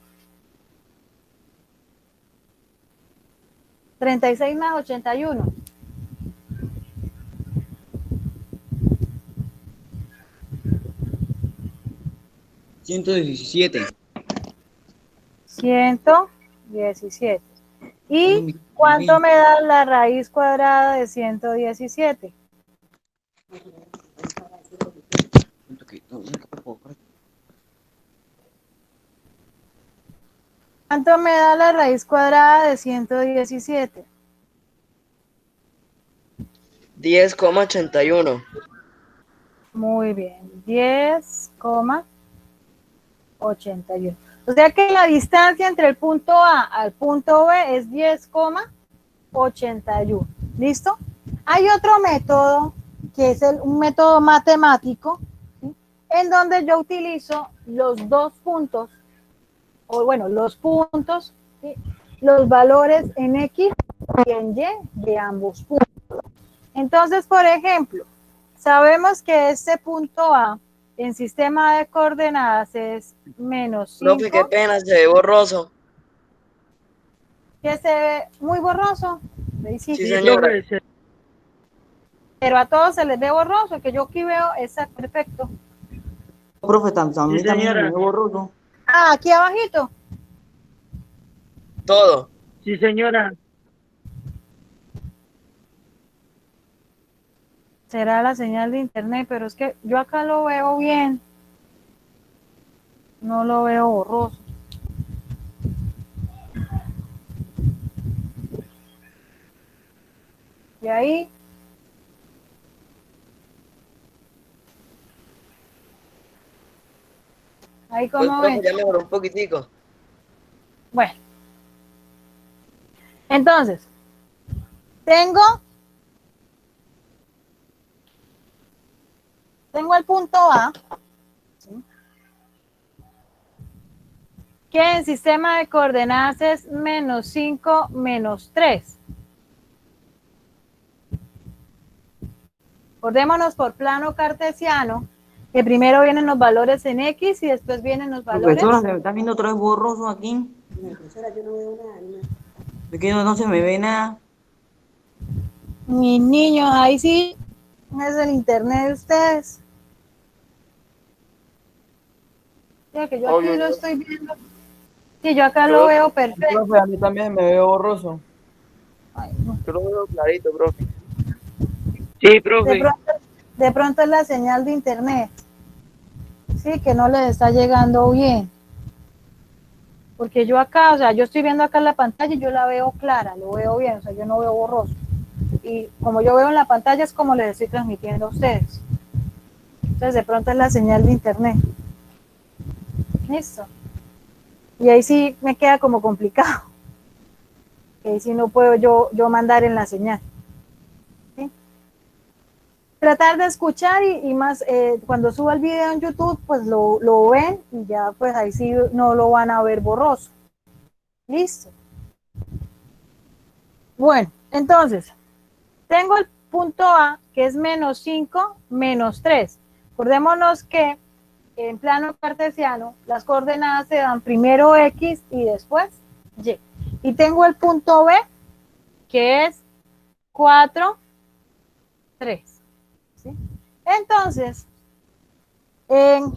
Speaker 1: 36 más 81.
Speaker 2: 117.
Speaker 1: 117. ¿Y cuánto me da la raíz cuadrada de 117? ¿Cuánto me da la raíz cuadrada de 117?
Speaker 4: 10,81.
Speaker 1: Muy bien, 10,81. O sea que la distancia entre el punto A al punto B es 10,81. ¿Listo? Hay otro método que es un método matemático, ¿sí? En donde yo utilizo los dos puntos, o bueno, los puntos, ¿sí? Los valores en X y en Y de ambos puntos. Entonces, por ejemplo, sabemos que este punto A en sistema de coordenadas es menos
Speaker 4: Profe, qué
Speaker 1: 5,
Speaker 4: pena, se ve borroso.
Speaker 1: que se ve muy borroso. Sí,
Speaker 4: Sí,
Speaker 5: Sí,
Speaker 4: señora.
Speaker 5: profe,
Speaker 1: pero a todos se les ve borroso, que yo aquí veo está perfecto.
Speaker 2: Profe, a
Speaker 5: sí,
Speaker 2: mí también me
Speaker 5: señora.
Speaker 2: ve borroso.
Speaker 1: Ah, aquí abajito.
Speaker 4: Todo.
Speaker 5: Sí, señora.
Speaker 1: Será la señal de internet, pero es que yo acá lo veo bien. No lo veo borroso. Y ahí,
Speaker 4: Pues,
Speaker 1: como
Speaker 4: profe,
Speaker 1: ven.
Speaker 4: ya mejoró un poquitico.
Speaker 1: Bueno, entonces, tengo el punto A, ¿sí? Que en sistema de coordenadas es menos 5, menos 3. Acordémonos por plano cartesiano, que primero vienen los valores en X y después vienen los valores.
Speaker 2: Profesora, se me está viendo otra vez borroso aquí. Profesora, yo no veo nada. Es que no se me ve nada.
Speaker 1: Mis niños, ahí sí es el internet de ustedes. Ya que yo aquí lo estoy viendo. Sí, yo acá lo veo perfecto.
Speaker 6: Profe, a mí también me veo borroso.
Speaker 1: Ay, no.
Speaker 4: Yo lo veo clarito, profe.
Speaker 5: Sí,
Speaker 1: De
Speaker 5: profe.
Speaker 1: pronto, de pronto es la señal de internet. Sí, que no les está llegando bien. Porque yo acá, o sea, yo estoy viendo acá la pantalla y yo la veo clara, lo veo bien, o sea, yo no veo borroso. Y como yo veo en la pantalla es como les estoy transmitiendo a ustedes. Entonces de pronto es la señal de internet. Listo. Y ahí sí me queda como complicado. Que ahí sí no puedo yo mandar en la señal. ¿Sí? Tratar de escuchar y más cuando suba el video en YouTube, pues lo ven y ya pues ahí sí no lo van a ver borroso. Listo. Bueno, entonces, tengo el punto A, que es menos 5, menos 3. Acordémonos que en plano cartesiano las coordenadas se dan primero X y después Y. Y tengo el punto B, que es 4, 3. ¿Sí? Entonces, en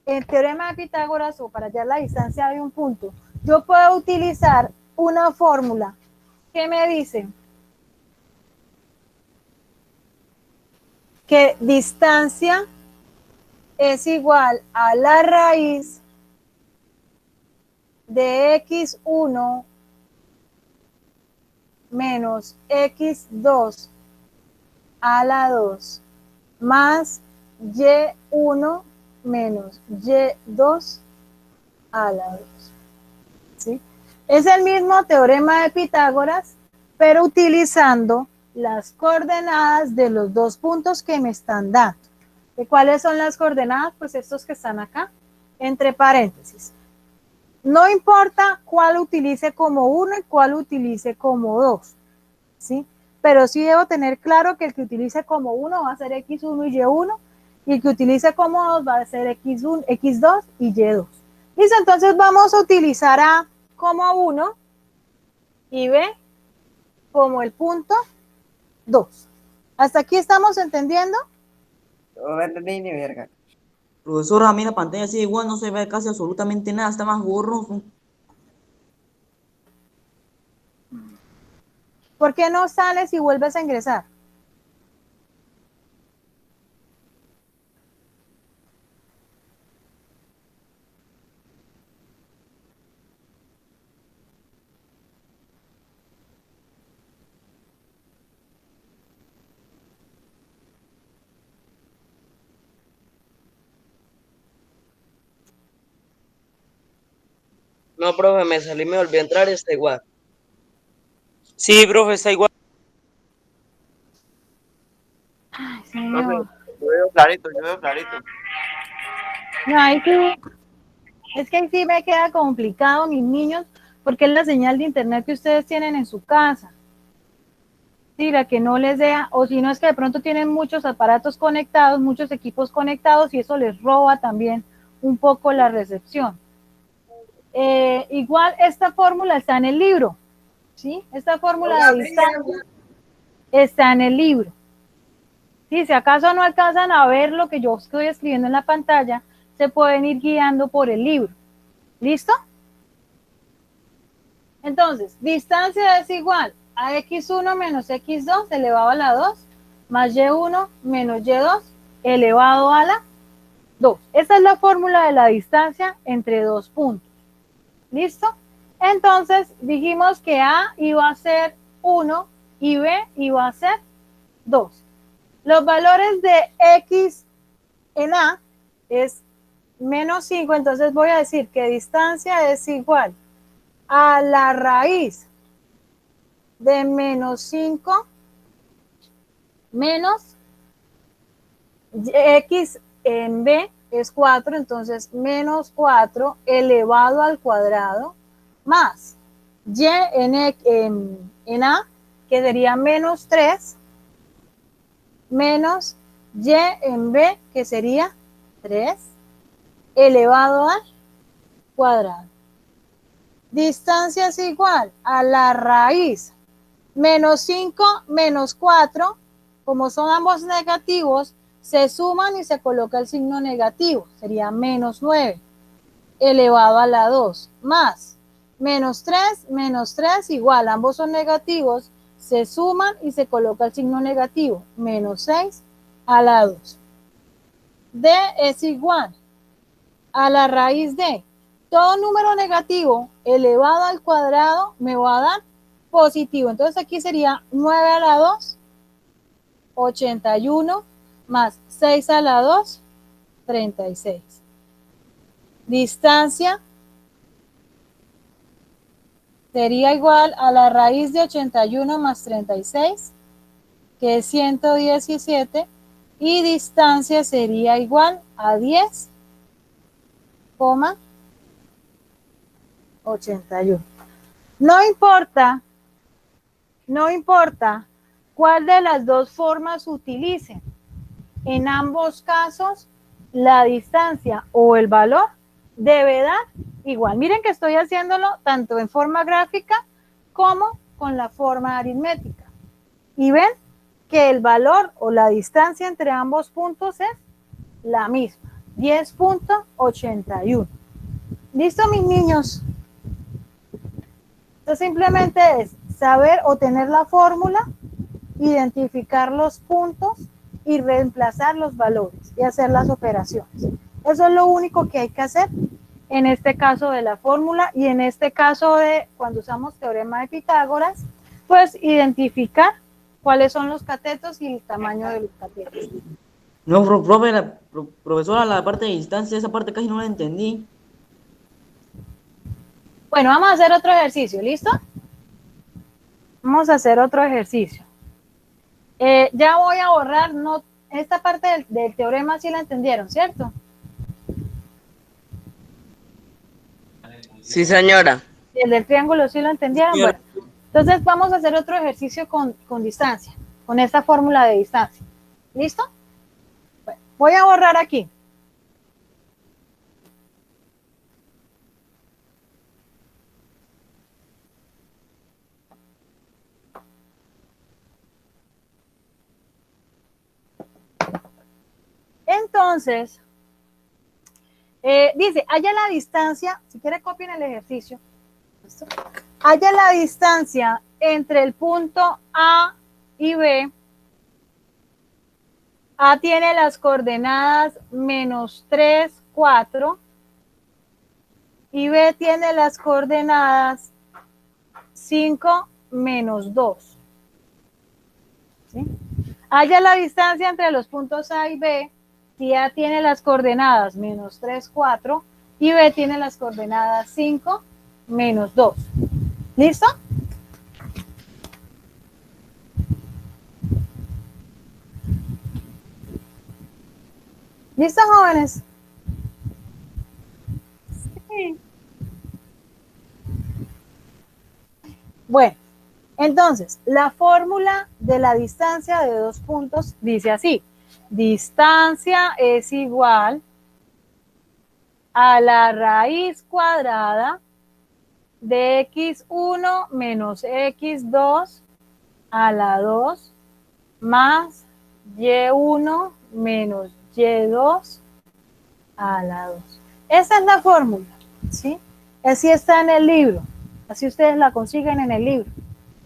Speaker 1: el teorema de Pitágoras, o para hallar la distancia de un punto, yo puedo utilizar una fórmula que me dice que distancia es igual a la raíz de x1 menos x2 a la 2 más y1 menos y2 a la 2. ¿Sí? Es el mismo teorema de Pitágoras, pero utilizando las coordenadas de los dos puntos que me están dando. ¿De cuáles son las coordenadas? Pues estos que están acá, entre paréntesis. No importa cuál utilice como 1 y cuál utilice como 2, ¿sí? Pero sí debo tener claro que el que utilice como 1 va a ser x1 y y1, y el que utilice como 2 va a ser x1, x2 y y2. Listo, entonces vamos a utilizar A como 1 y B como el punto 2. ¿Hasta aquí estamos entendiendo?
Speaker 2: Profesora, a mí la pantalla sigue igual, no se ve casi absolutamente nada, está más borroso.
Speaker 1: ¿Por qué no sales y vuelves a ingresar?
Speaker 4: No, profe, me salí, me volví a entrar y está igual.
Speaker 5: Sí, profe, está igual.
Speaker 1: Ay, señor.
Speaker 7: Yo veo clarito, yo veo clarito.
Speaker 1: No, ahí sí, es que ahí sí me queda complicado, mis niños, porque es la señal de internet que ustedes tienen en su casa. Sí, la que no les deja, o si no es que de pronto tienen muchos aparatos conectados, muchos equipos conectados y eso les roba también un poco la recepción. Igual esta fórmula está en el libro, ¿sí? Esta fórmula de distancia está en el libro. ¿Sí? Si acaso no alcanzan a ver lo que yo estoy escribiendo en la pantalla, se pueden ir guiando por el libro. ¿Listo? Entonces, distancia es igual a x1 menos x2 elevado a la 2 más y1 menos y2 elevado a la 2. Esa es la fórmula de la distancia entre dos puntos. ¿Listo? Entonces, dijimos que A iba a ser 1 y B iba a ser 2. Los valores de x en A es menos 5, entonces voy a decir que distancia es igual a la raíz de menos 5 menos x en B es 4, entonces menos 4 elevado al cuadrado más y en A, que sería menos 3, menos y en B, que sería 3, elevado al cuadrado. Distancia es igual a la raíz menos 5 menos 4, como son ambos negativos, se suman y se coloca el signo negativo, sería menos 9, elevado a la 2, más menos 3 igual, ambos son negativos, se suman y se coloca el signo negativo, menos 6 a la 2. D es igual a la raíz de todo número negativo elevado al cuadrado me va a dar positivo. Entonces aquí sería 9 a la 2, 81, más 6 a la 2, 36. Distancia sería igual a la raíz de 81 más 36, que es 117, y distancia sería igual a 10,81. No importa cuál de las dos formas utilicen. En ambos casos, la distancia o el valor debe dar igual. Miren que estoy haciéndolo tanto en forma gráfica como con la forma aritmética. Y ven que el valor o la distancia entre ambos puntos es la misma, 10,81. ¿Listo, mis niños? Entonces simplemente es saber o tener la fórmula, identificar los puntos y reemplazar los valores y hacer las operaciones. Eso es lo único que hay que hacer en este caso de la fórmula, y en este caso de cuando usamos teorema de Pitágoras, pues identificar cuáles son los catetos y el tamaño de los catetos.
Speaker 2: No, profe, profesora, la parte de distancia, esa parte casi no la entendí.
Speaker 1: Bueno, vamos a hacer otro ejercicio, ¿listo? Vamos a hacer otro ejercicio. Ya voy a borrar, no, esta parte del teorema sí la entendieron, ¿cierto?
Speaker 4: Sí, señora.
Speaker 1: El del triángulo sí lo entendieron.
Speaker 2: Señora.
Speaker 1: Bueno, entonces vamos a hacer otro ejercicio con distancia, con esta fórmula de distancia. ¿Listo? Bueno, voy a borrar aquí. Entonces, dice, haya la distancia, si quiere copien el ejercicio, haya la distancia entre el punto A y B, A tiene las coordenadas -3, 4, y B tiene las coordenadas 5, -2. ¿Sí? Halla la distancia entre los puntos A y B, si A tiene las coordenadas -3, 4, y B tiene las coordenadas 5, -2. ¿Listo? ¿Listo, jóvenes? Sí. Bueno, entonces, la fórmula de la distancia de dos puntos dice así: distancia es igual a la raíz cuadrada de x1 menos x2 a la 2 más y1 menos y2 a la 2. Esa es la fórmula, ¿sí? Así está en el libro, así ustedes la consiguen en el libro.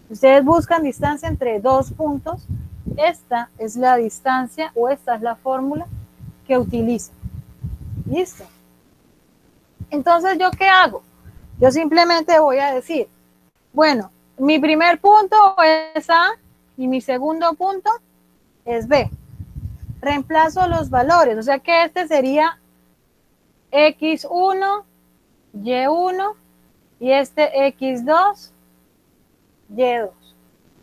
Speaker 1: Ustedes buscan distancia entre dos puntos, esta es la distancia o esta es la fórmula que utilizan. ¿Listo? Entonces, ¿yo qué hago? Yo simplemente voy a decir, bueno, mi primer punto es A y mi segundo punto es B. Reemplazo los valores, o sea que este sería x1, y1 y este x2, y2.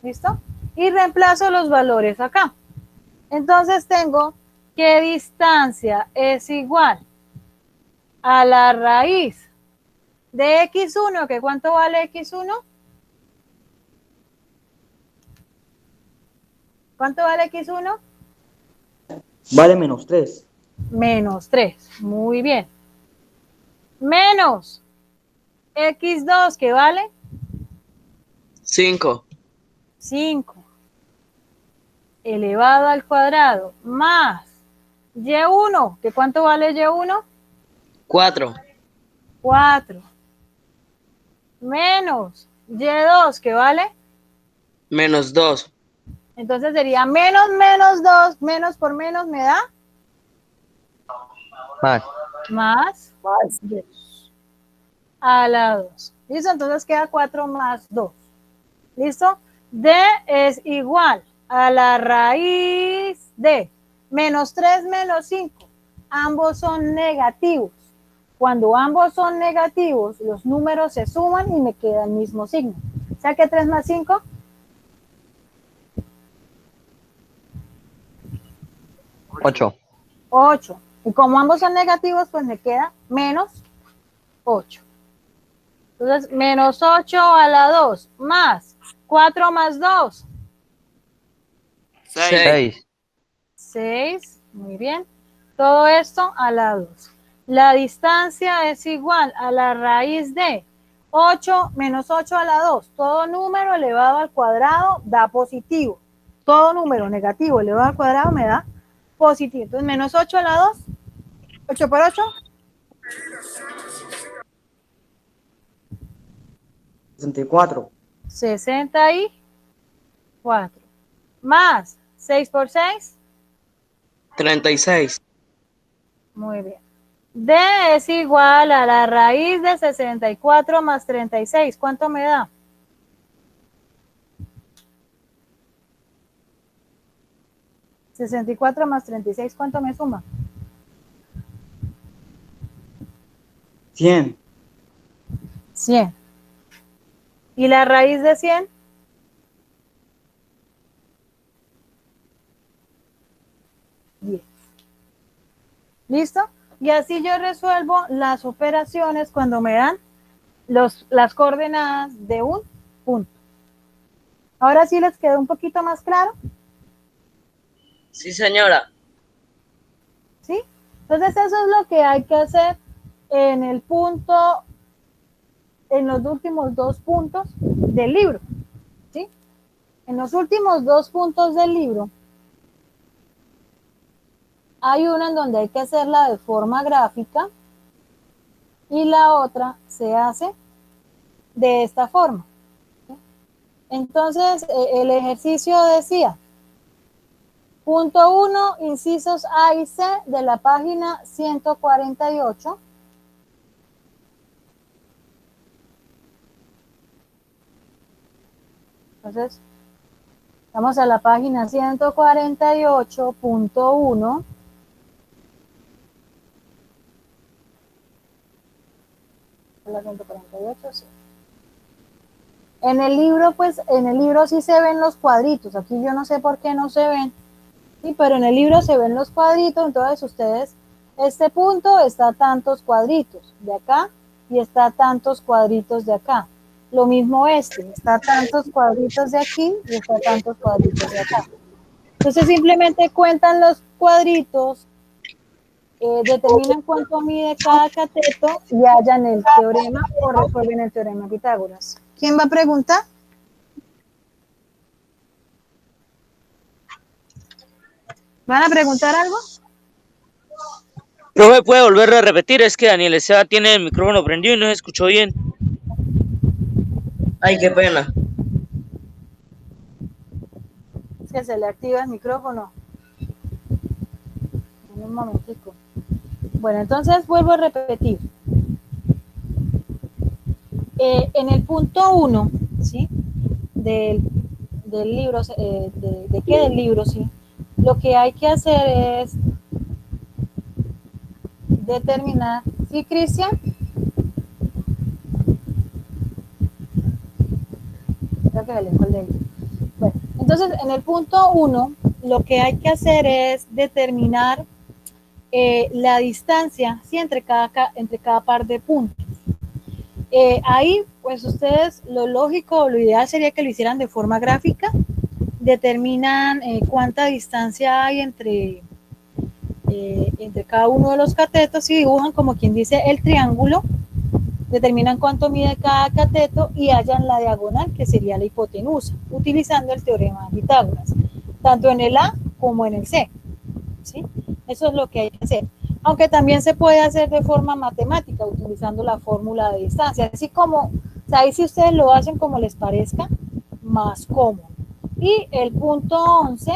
Speaker 1: ¿Listo? Y reemplazo los valores acá. Entonces tengo que distancia es igual a la raíz de x1, que ¿cuánto vale x1? ¿Cuánto vale x1?
Speaker 2: Vale -3.
Speaker 1: -3. Muy bien. Menos x2, que vale
Speaker 4: 5.
Speaker 1: 5 elevado al cuadrado, más y1, que ¿cuánto vale y1?
Speaker 4: 4.
Speaker 1: 4. Menos y2, que vale,
Speaker 4: -2.
Speaker 1: entonces sería -2, menos por menos me da
Speaker 3: Más.
Speaker 1: más 2 a la 2. ¿Listo? Entonces queda 4 más 2. ¿Listo? D es igual a la raíz de -3 menos 5. Ambos son negativos. Cuando ambos son negativos, los números se suman y me queda el mismo signo. O sea que 3 más 5.
Speaker 3: 8.
Speaker 1: 8. Y como ambos son negativos, pues me queda -8. Entonces, -8 a la 2 más 4 más 2.
Speaker 4: 6.
Speaker 1: 6. Muy bien. Todo esto a la 2. La distancia es igual a la raíz de 8 menos 8 a la 2. Todo número elevado al cuadrado da positivo. Todo número negativo elevado al cuadrado me da positivo. Entonces, -8 a la 2. 8 por 8.
Speaker 2: 64.
Speaker 1: 64. Más 6 por 6.
Speaker 4: 36.
Speaker 1: Muy bien. D es igual a la raíz de 64 más 36. ¿Cuánto me da? ¿64 más 36 cuánto me suma?
Speaker 2: 100.
Speaker 1: 100. ¿Y la raíz de 100? 10. ¿Listo? Y así yo resuelvo las operaciones cuando me dan las coordenadas de un punto. Ahora sí les quedó un poquito más claro.
Speaker 4: Sí, señora.
Speaker 1: ¿Sí? Entonces eso es lo que hay que hacer en el punto, en los últimos dos puntos del libro. ¿Sí? En los últimos dos puntos del libro hay una en donde hay que hacerla de forma gráfica y la otra se hace de esta forma. ¿Sí? Entonces, el ejercicio decía, punto 1, incisos A y C de la página 148. Entonces, vamos a la página 148.1. La 148, sí. En el libro, pues, en el libro sí se ven los cuadritos. Aquí yo no sé por qué no se ven. Sí, pero en el libro se ven los cuadritos. Entonces ustedes, este punto está a tantos cuadritos de acá y está a tantos cuadritos de acá. Lo mismo está a tantos cuadritos de aquí y está a tantos cuadritos de acá. Entonces simplemente cuentan los cuadritos, determinan cuánto mide cada cateto y hallan el teorema o resuelven el teorema de Pitágoras. ¿Quién va a preguntar? ¿Van a preguntar algo?
Speaker 5: Profe, ¿puede volver a repetir? Es que Daniel Esteban tiene el micrófono prendido y no se escuchó bien.
Speaker 4: Ay, qué pena.
Speaker 1: Es que se le activa el micrófono. En un momentico. Bueno, entonces vuelvo a repetir. En el punto 1, ¿sí? Del libro, ¿de qué del libro, sí? Lo que hay que hacer es determinar, ¿sí, Cristian? Creo que le dejó el de ahí. Bueno, entonces en el punto 1, lo que hay que hacer es determinar la distancia, ¿sí? entre cada par de puntos. Ahí, pues ustedes, lo lógico, lo ideal sería que lo hicieran de forma gráfica. Determinan cuánta distancia hay entre cada uno de los catetos y dibujan, como quien dice, el triángulo. Determinan cuánto mide cada cateto y hallan la diagonal, que sería la hipotenusa, utilizando el teorema de Pitágoras, tanto en el A como en el C. ¿Sí? Eso es lo que hay que hacer. Aunque también se puede hacer de forma matemática, utilizando la fórmula de distancia. Así como, o sea, ahí si ustedes lo hacen como les parezca, más cómodo. Y el punto 11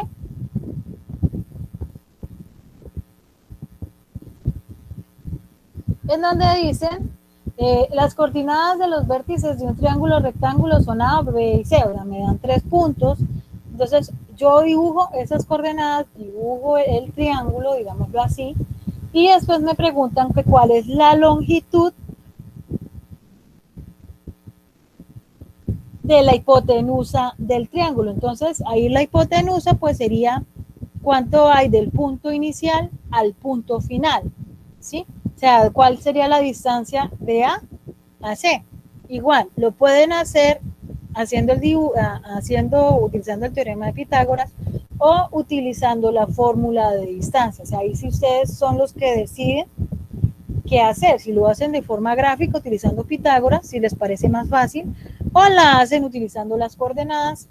Speaker 1: en donde dicen las coordenadas de los vértices de un triángulo rectángulo son A, B y C. Ahora me dan 3 puntos. Entonces yo dibujo esas coordenadas, dibujo el triángulo, digámoslo así, y después me preguntan que cuál es la longitud de la hipotenusa del triángulo. Entonces ahí la hipotenusa pues sería cuánto hay del punto inicial al punto final, ¿sí? O sea, cuál sería la distancia de A a C. Igual, lo pueden hacer haciendo utilizando el teorema de Pitágoras o utilizando la fórmula de distancia. O sea, ahí sí ustedes son los que deciden qué hacer. Si lo hacen de forma gráfica utilizando Pitágoras, si les parece más fácil, o la hacen utilizando las coordenadas,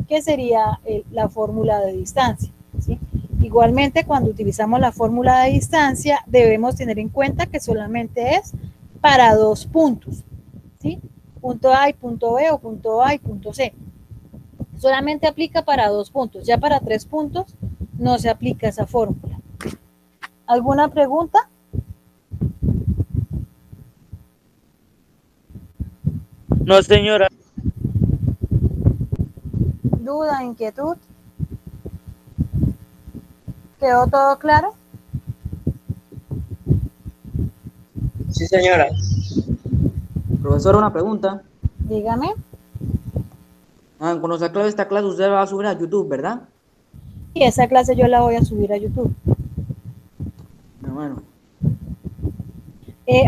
Speaker 1: que sería la fórmula de distancia, ¿sí? Igualmente, cuando utilizamos la fórmula de distancia, debemos tener en cuenta que solamente es para 2 puntos, ¿sí? Punto A y punto B, o punto A y punto C. Solamente aplica para 2 puntos. Ya para 3 puntos no se aplica esa fórmula. ¿Alguna pregunta?
Speaker 5: No, señora.
Speaker 1: ¿Duda, inquietud? ¿Quedó todo claro?
Speaker 4: Sí, señora.
Speaker 2: Profesor, una pregunta.
Speaker 1: Dígame.
Speaker 2: Cuando se acabe esta clase, usted va a subir a YouTube, ¿verdad?
Speaker 1: Y esa clase yo la voy a subir a YouTube.
Speaker 2: Bueno.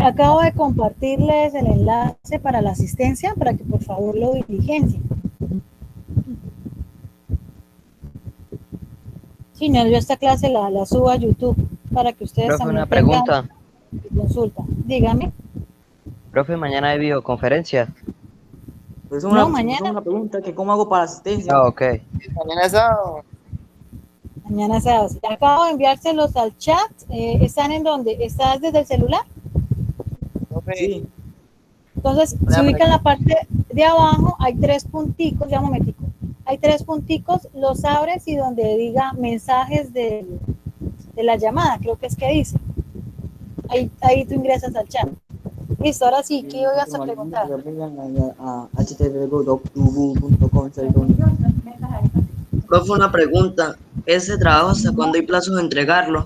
Speaker 1: Acabo de compartirles el enlace para la asistencia para que por favor lo diligencien. Si no, yo esta clase la subo a YouTube para que ustedes
Speaker 3: Profe,
Speaker 1: también
Speaker 3: una pregunta.
Speaker 1: consulta. Dígame.
Speaker 3: Profe, mañana hay videoconferencia.
Speaker 2: Pues
Speaker 1: No, mañana.
Speaker 2: una pregunta, que cómo hago para asistencia.
Speaker 3: Ah, ok.
Speaker 7: Mañana es sábado.
Speaker 1: Mañana se hace. Acabo de enviárselos al chat. ¿Están en dónde? ¿Estás desde el celular?
Speaker 7: Profe,
Speaker 2: Sí.
Speaker 1: Entonces, se ubica en la parte de abajo, hay 3 punticos, ya un momentico, hay 3 punticos, los abres y donde diga mensajes de la llamada, creo que es que dice. Ahí tú ingresas al chat. Listo, ahora sí, ¿qué ibas a preguntar?
Speaker 4: Profe, una pregunta. ¿Ese trabajo hasta cuándo hay plazo de entregarlo?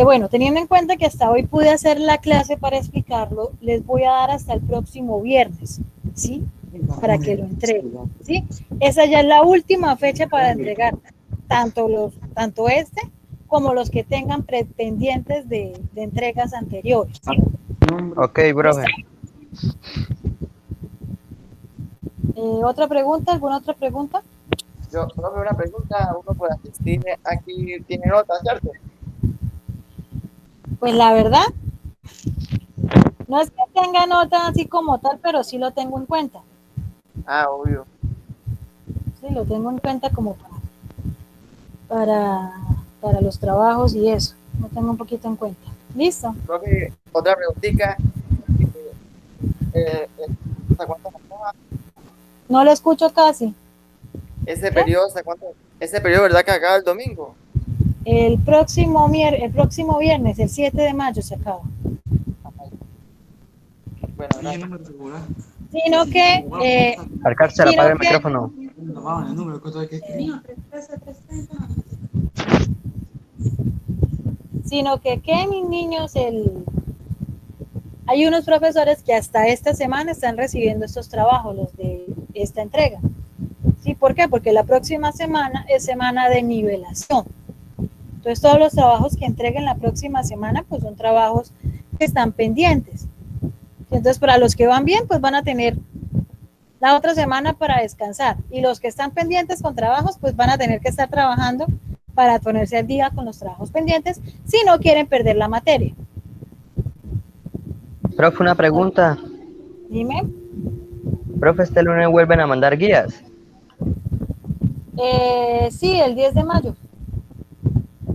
Speaker 1: Bueno, teniendo en cuenta que hasta hoy pude hacer la clase para explicarlo, les voy a dar hasta el próximo viernes, ¿sí? Para que lo entreguen, ¿sí? Esa ya es la última fecha para entregar, tanto este como los que tengan pendientes de entregas anteriores, ¿sí?
Speaker 3: Ok, profe.
Speaker 1: ¿Otra pregunta? ¿Alguna otra pregunta?
Speaker 7: Yo, profe, una pregunta. Uno puede asistir aquí, tiene notas, ¿cierto?
Speaker 1: Pues la verdad, no es que tenga nota así como tal, pero sí lo tengo en cuenta.
Speaker 7: Ah, obvio.
Speaker 1: Sí, lo tengo en cuenta como para los trabajos y eso. Lo tengo un poquito en cuenta. ¿Listo?
Speaker 7: Profe, otra preguntita. ¿Hasta cuánto nos toma
Speaker 1: No lo escucho casi.
Speaker 7: ese periodo? ¿Hasta cuánto? Ese periodo, ¿verdad que acaba el domingo?
Speaker 1: El próximo viernes, el 7 de mayo, se acaba.
Speaker 7: Bueno, gracias.
Speaker 1: Sino que,
Speaker 3: Alcance, apaga el
Speaker 1: que-
Speaker 3: micrófono.
Speaker 1: mis niños, hay unos profesores que hasta esta semana están recibiendo estos trabajos, los de esta entrega. ¿Sí? ¿Por qué? Porque la próxima semana es semana de nivelación. Entonces, todos los trabajos que entreguen la próxima semana, pues son trabajos que están pendientes. Entonces, para los que van bien, pues van a tener la otra semana para descansar. Y los que están pendientes con trabajos, pues van a tener que estar trabajando para ponerse al día con los trabajos pendientes si no quieren perder la materia.
Speaker 3: Profe, una pregunta.
Speaker 1: Dime.
Speaker 3: Profe, este lunes vuelven a mandar guías.
Speaker 1: Sí, el 10 de mayo.